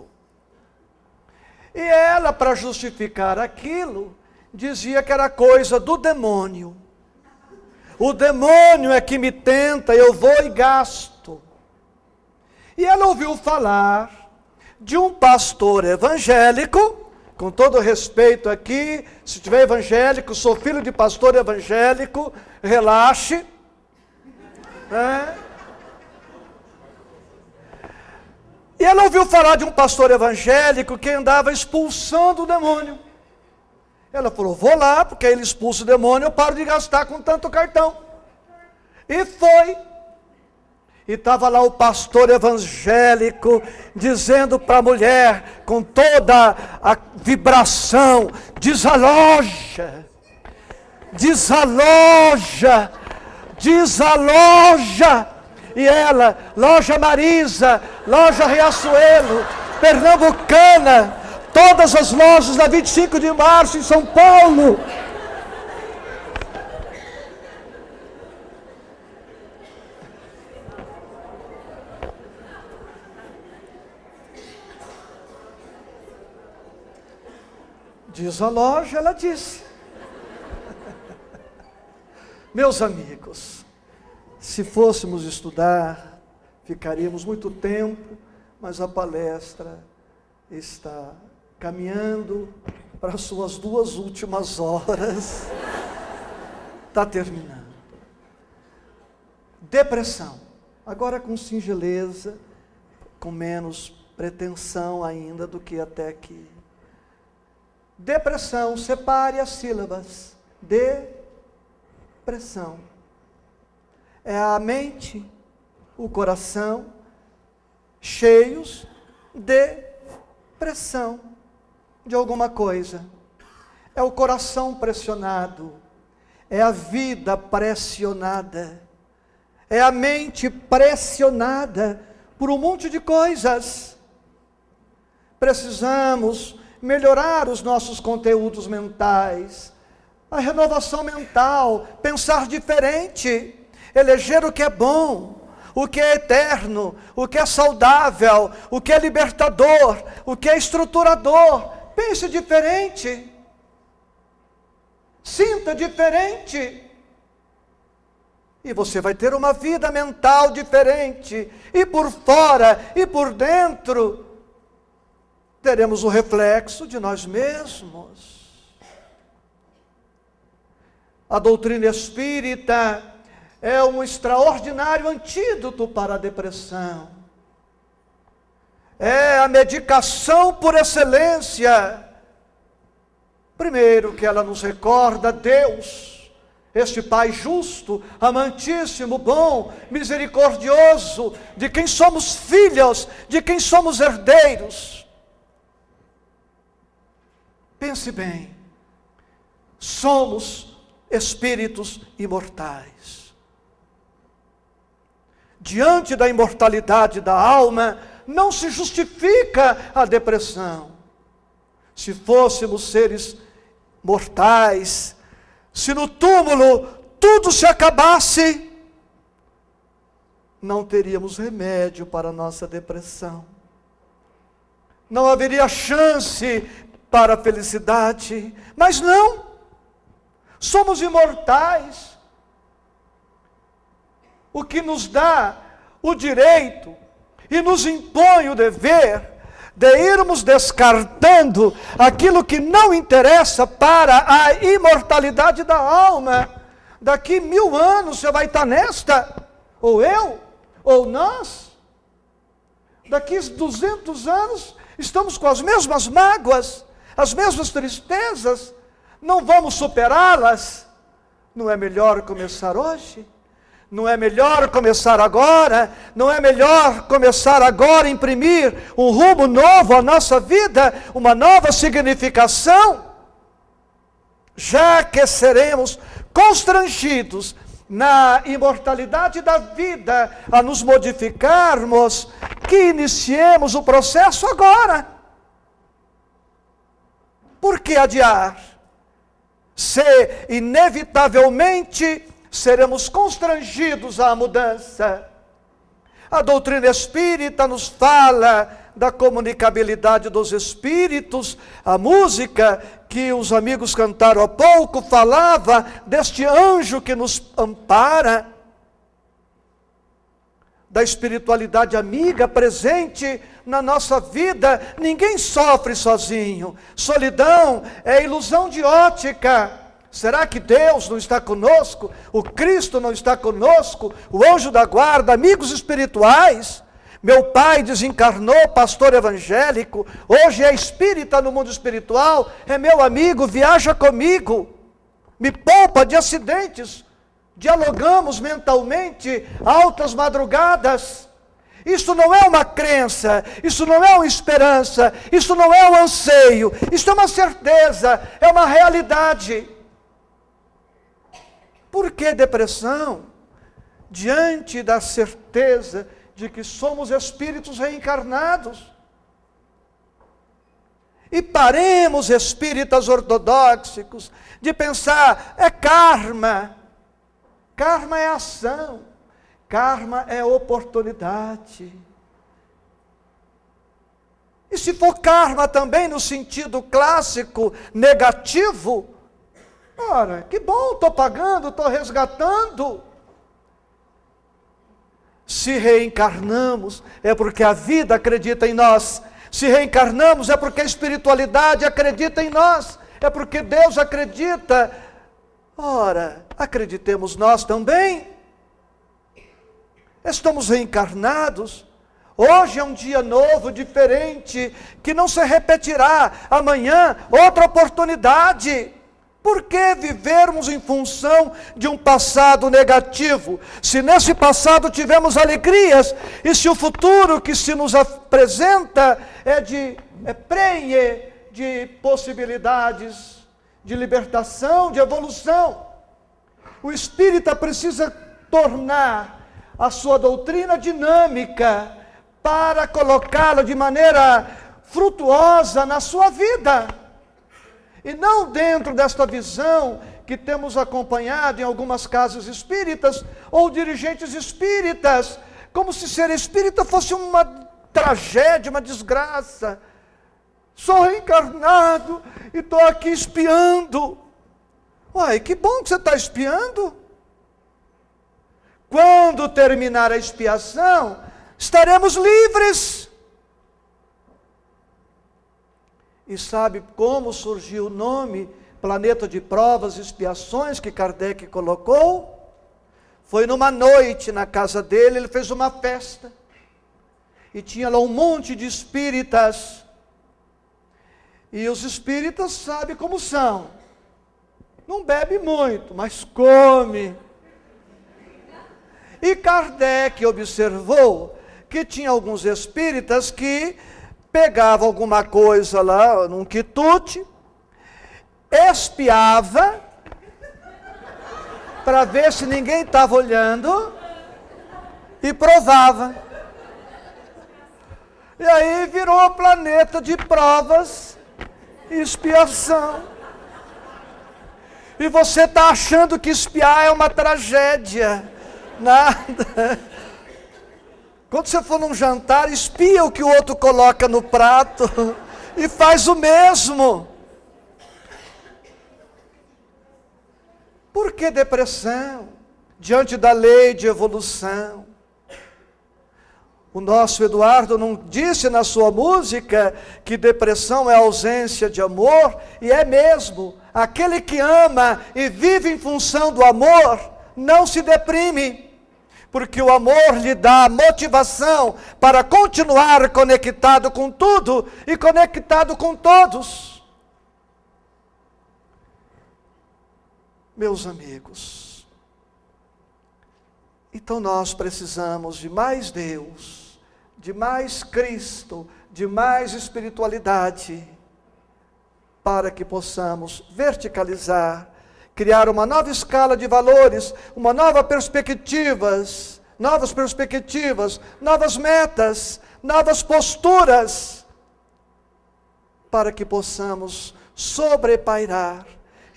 E ela, para justificar aquilo, dizia que era coisa do demônio. O demônio é que me tenta, eu vou e gasto. E ela ouviu falar de um pastor evangélico, com todo respeito aqui, se tiver evangélico, sou filho de pastor evangélico, relaxe. E ela ouviu falar de um pastor evangélico que andava expulsando o demônio. Ela falou, vou lá, porque ele expulsa o demônio, eu paro de gastar com tanto cartão. E foi. E estava lá o pastor evangélico, dizendo para a mulher, com toda a vibração, desaloja, desaloja, desaloja. E ela, loja Marisa, loja Riachuelo, Pernambucana, todas as lojas da 25 de março em São Paulo. Diz a loja, ela disse. Meus amigos, se fôssemos estudar, ficaríamos muito tempo, mas a palestra está caminhando para as suas 2 últimas horas. Está terminando. Depressão. Agora com singeleza, com menos pretensão ainda do que até aqui. Depressão, separe as sílabas. Depressão. É a mente, o coração, cheios de pressão de alguma coisa. É o coração pressionado, é a vida pressionada, é a mente pressionada por um monte de coisas. Precisamos melhorar os nossos conteúdos mentais, a renovação mental, pensar diferente, eleger o que é bom, o que é eterno, o que é saudável, o que é libertador, o que é estruturador. Pense diferente, sinta diferente, e você vai ter uma vida mental diferente, e por fora e por dentro, teremos o reflexo de nós mesmos. A doutrina espírita é um extraordinário antídoto para a depressão. É a medicação por excelência. Primeiro que ela nos recorda Deus, este Pai justo, amantíssimo, bom, misericordioso, de quem somos filhos, de quem somos herdeiros. Pense bem, somos espíritos imortais. Diante da imortalidade da alma, não se justifica a depressão. Se fôssemos seres mortais, se no túmulo tudo se acabasse, não teríamos remédio para a nossa depressão. Não haveria chance para a felicidade, mas não, somos imortais. O que nos dá o direito e nos impõe o dever de irmos descartando aquilo que não interessa para a imortalidade da alma. Daqui 1000 anos você vai estar nesta, ou eu, ou nós. Daqui 200 anos estamos com as mesmas mágoas, as mesmas tristezas, não vamos superá-las. Não é melhor começar hoje? Não é melhor começar agora? Não é melhor começar agora a imprimir um rumo novo à nossa vida, uma nova significação? Já que seremos constrangidos na imortalidade da vida a nos modificarmos, que iniciemos o processo agora. Por que adiar? Se inevitavelmente seremos constrangidos à mudança. A doutrina espírita nos fala da comunicabilidade dos espíritos. A música que os amigos cantaram há pouco falava deste anjo que nos ampara, da espiritualidade amiga presente na nossa vida. Ninguém sofre sozinho. Solidão é ilusão de ótica. Será que Deus não está conosco? O Cristo não está conosco? O anjo da guarda, amigos espirituais? Meu pai desencarnou, pastor evangélico, hoje é espírita no mundo espiritual, é meu amigo, viaja comigo, me poupa de acidentes, dialogamos mentalmente, altas madrugadas. Isso não é uma crença, isso não é uma esperança, isso não é um anseio, isso é uma certeza, é uma realidade. Por que depressão? Diante da certeza de que somos espíritos reencarnados. E paremos, espíritas ortodoxos, de pensar, é karma. Karma é ação. Karma é oportunidade. E se for karma também no sentido clássico, negativo, ora, que bom, estou pagando, estou resgatando. Se reencarnamos, é porque a vida acredita em nós. Se reencarnamos, é porque a espiritualidade acredita em nós. É porque Deus acredita. Ora, acreditemos nós também. Estamos reencarnados. Hoje é um dia novo, diferente, que não se repetirá. Amanhã, outra oportunidade. Por que vivermos em função de um passado negativo? Se nesse passado tivemos alegrias, e se o futuro que se nos apresenta é prenhe de possibilidades de libertação, de evolução. O espírita precisa tornar a sua doutrina dinâmica para colocá-la de maneira frutuosa na sua vida. E não dentro desta visão que temos acompanhado em algumas casas espíritas ou dirigentes espíritas, como se ser espírita fosse uma tragédia, uma desgraça. Sou reencarnado e estou aqui espiando. Uai, que bom que você está espiando. Quando terminar a expiação, estaremos livres. E sabe como surgiu o nome Planeta de Provas e Expiações que Kardec colocou? Foi numa noite na casa dele, ele fez uma festa. E tinha lá um monte de espíritas. E os espíritas sabem como são. Não bebe muito, mas come. E Kardec observou que tinha alguns espíritas que pegava alguma coisa lá, num quitute, espiava, para ver se ninguém estava olhando, e provava. E aí virou planeta de provas e expiação. E você está achando que espiar é uma tragédia. Nada. Quando você for num jantar, espia o que o outro coloca no prato e faz o mesmo. Por que depressão? Diante da lei de evolução. O nosso Eduardo não disse na sua música que depressão é ausência de amor? E é mesmo. Aquele que ama e vive em função do amor, não se deprime. Porque o amor lhe dá motivação para continuar conectado com tudo e conectado com todos. Meus amigos, Então nós precisamos de mais Deus, de mais Cristo, de mais espiritualidade, para que possamos verticalizar, criar uma nova escala de valores, uma nova perspectivas, novas metas, novas posturas, para que possamos sobrepairar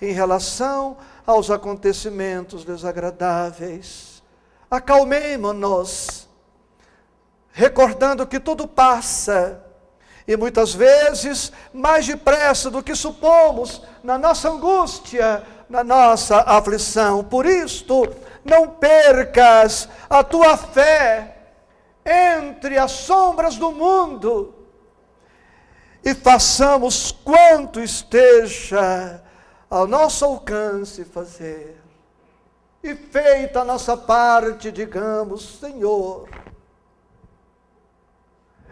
em relação aos acontecimentos desagradáveis. Acalmemo-nos, recordando que tudo passa, e muitas vezes mais depressa do que supomos, na nossa angústia, na nossa aflição. Por isto, não percas a tua fé entre as sombras do mundo, e façamos quanto esteja ao nosso alcance fazer. E feita a nossa parte, digamos: Senhor,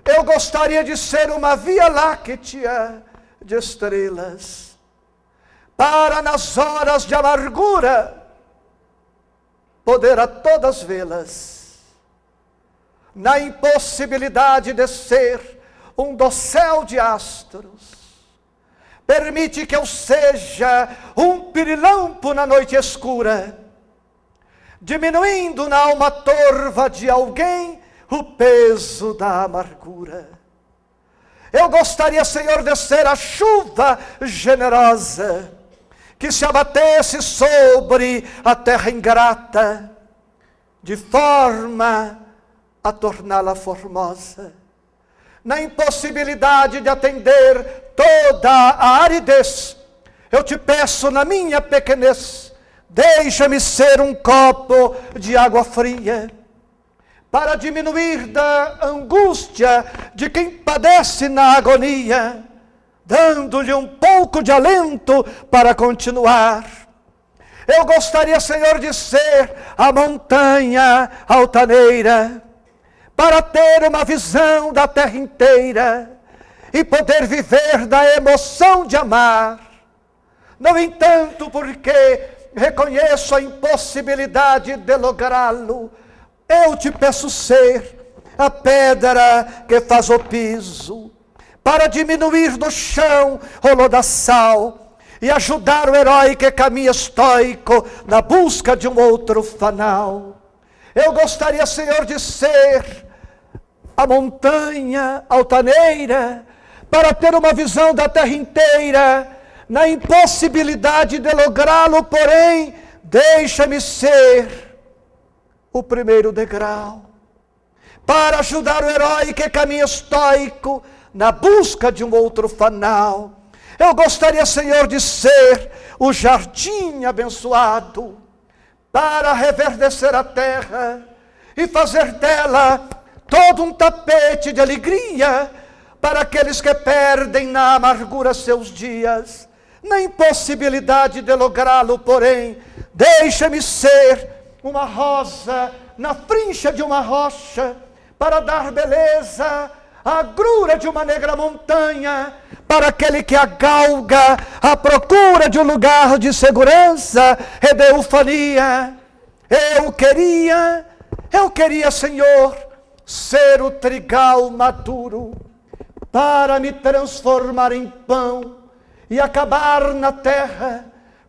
eu gostaria de ser uma via láctea de estrelas, para nas horas de amargura poder a todas vê-las, na impossibilidade de ser um dossel de astros. Permite que eu seja um pirilampo na noite escura, diminuindo na alma torva de alguém o peso da amargura. Eu gostaria, Senhor, de ser a chuva generosa, que se abatesse sobre a terra ingrata, de forma a torná-la formosa. Na impossibilidade de atender toda a aridez, eu te peço, na minha pequenez, deixa-me ser um copo de água fria, para diminuir da angústia de quem padece na agonia, dando-lhe um pouco de alento para continuar. Eu gostaria, Senhor, de ser a montanha altaneira, para ter uma visão da terra inteira e poder viver da emoção de amar. No entanto, porque reconheço a impossibilidade de lográ-lo, eu te peço ser a pedra que faz o piso, para diminuir do chão o lodaçal e ajudar o herói que caminha estoico na busca de um outro fanal. Eu gostaria, Senhor, de ser a montanha altaneira, para ter uma visão da terra inteira, na impossibilidade de lográ-lo, porém, deixa-me ser o primeiro degrau, para ajudar o herói que caminha estoico na busca de um outro fanal. Eu gostaria, Senhor, de ser o jardim abençoado, para reverdecer a terra e fazer dela todo um tapete de alegria para aqueles que perdem na amargura seus dias. Na impossibilidade de lográ-lo, porém, deixa-me ser uma rosa na frincha de uma rocha, para dar beleza à agrura de uma negra montanha, para aquele que a galga à procura de um lugar de segurança e de eufonia. Eu queria, Senhor, ser o trigal maduro, para me transformar em pão e acabar na terra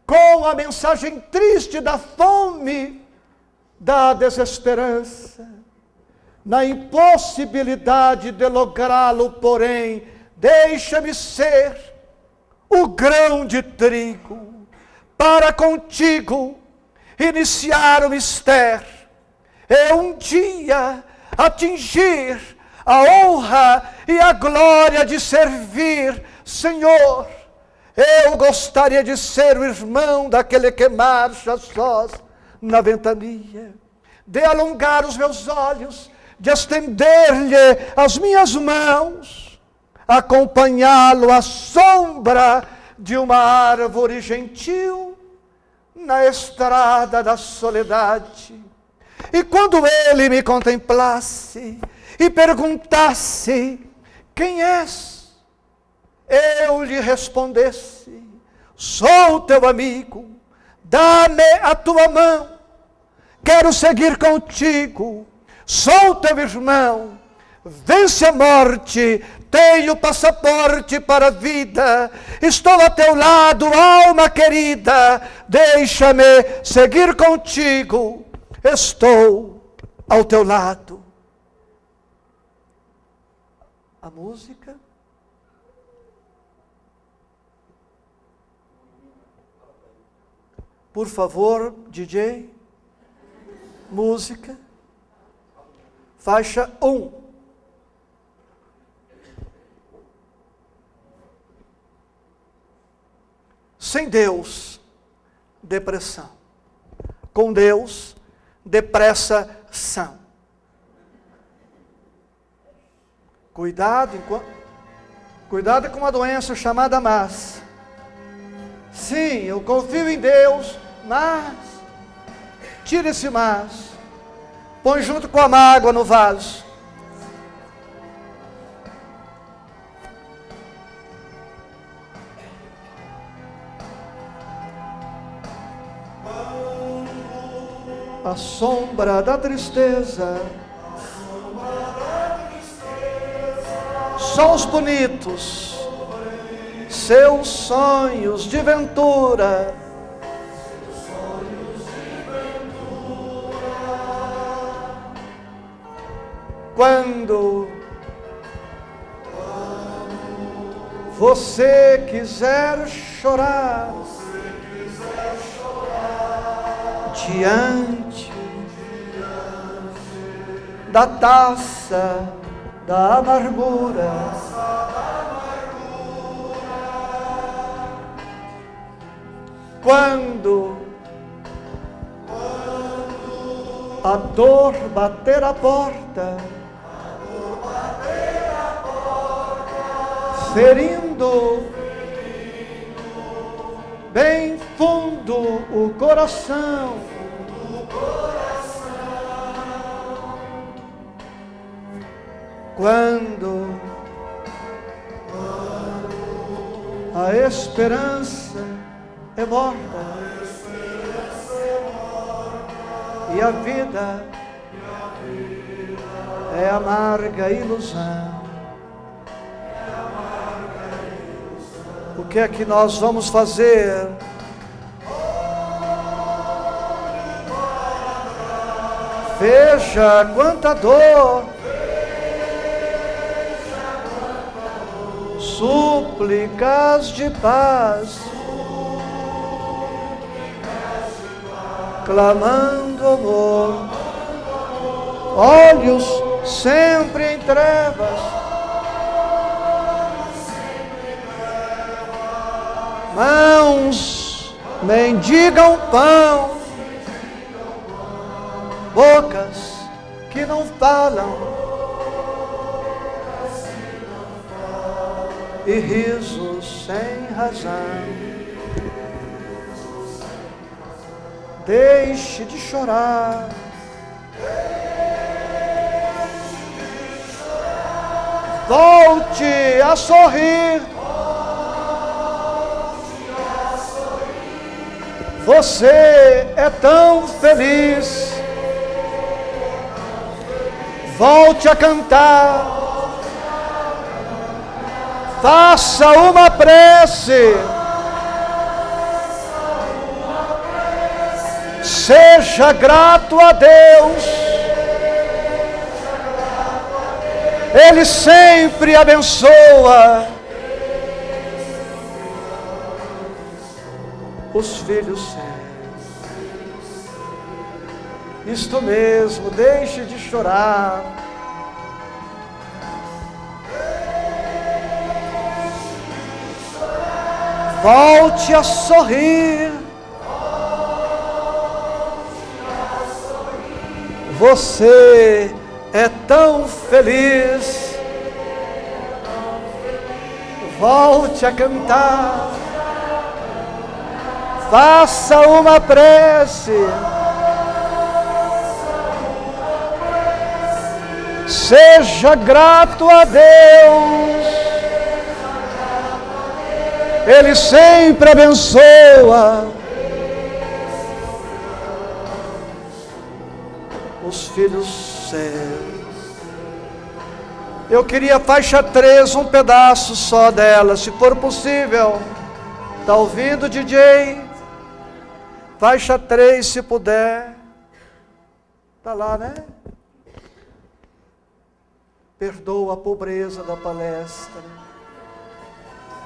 com a mensagem triste da fome, da desesperança. Na impossibilidade de lográ-lo, porém, deixa-me ser o grão de trigo, para contigo iniciar o mistério, e um dia atingir a honra e a glória de servir. Senhor, eu gostaria de ser o irmão daquele que marcha sós na ventania, de alongar os meus olhos, de estender-lhe as minhas mãos, acompanhá-lo à sombra de uma árvore gentil na estrada da soledade. E quando ele me contemplasse e perguntasse: quem és? Eu lhe respondesse: sou teu amigo, dá-me a tua mão, quero seguir contigo, sou teu irmão, vence a morte, tenho passaporte para a vida, estou a teu lado, alma querida, deixa-me seguir contigo, estou ao teu lado. A música. Por favor, DJ, música, faixa 1. Sem Deus, depressão. Com Deus, depressação. Cuidado com uma doença chamada mas. Sim, eu confio em Deus, mas tira esse mas. Põe junto com a mágoa no vaso. A sombra da tristeza. Só os bonitos, seus sonhos de ventura. Quando você quiser chorar, diante da taça da amargura, quando a dor bater a porta, ferindo bem fundo o coração, quando a esperança é morta e a vida é amarga ilusão. O que é que nós vamos fazer? Veja quanta dor, súplicas de paz, clamando amor, olhos sempre em trevas, mãos mendigam pão, bocas que não falam, e risos sem razão. Deixe de chorar. Volte a sorrir. Você é tão feliz. Volte a cantar. Faça uma prece. Seja grato a Deus. Ele sempre abençoa os filhos seus. Isto mesmo, deixe de chorar. Volte a sorrir. Você é tão feliz. Volte a cantar. Faça uma prece. Seja grato a Deus. Ele sempre abençoa filhos seus. Eu queria faixa 3, um pedaço só dela, se for possível. Tá ouvindo, DJ? Faixa 3, se puder. Tá lá, né? Perdoa a pobreza da palestra.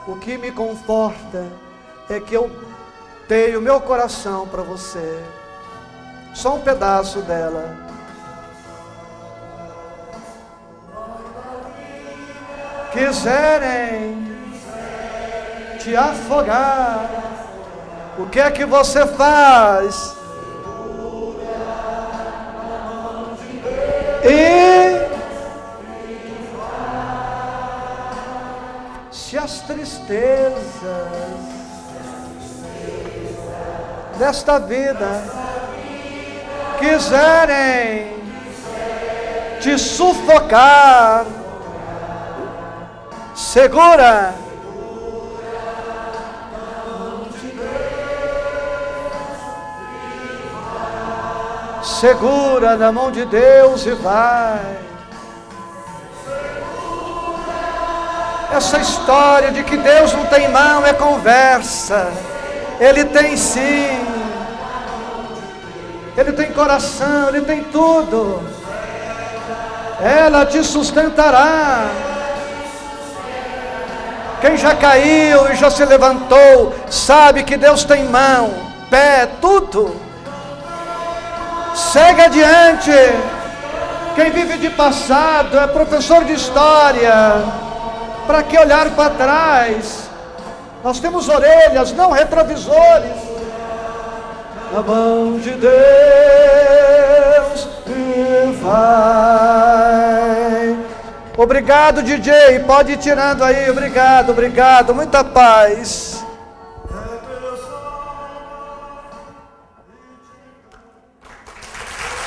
O que me conforta é que eu tenho meu coração para você. Só um pedaço dela. Quiserem te afogar, o que é que você faz? E se as tristezas desta vida quiserem te sufocar, segura, segura na mão de Deus e vai. Essa história de que Deus não tem mão é conversa. Ele tem sim. Ele tem coração, Ele tem tudo. Ela te sustentará. Quem já caiu e já se levantou, sabe que Deus tem mão, pé, tudo. Segue adiante. Quem vive de passado é professor de história. Para que olhar para trás? Nós temos orelhas, não retrovisores. Na mão de Deus e vai. Obrigado, DJ. Pode ir tirando aí. Obrigado, obrigado. Muita paz.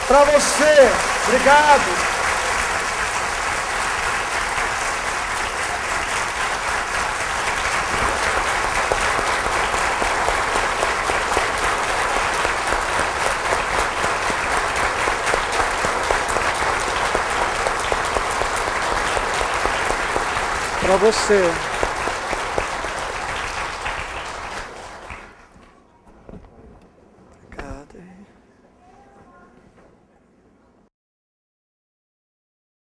Para você. Obrigado. Para você.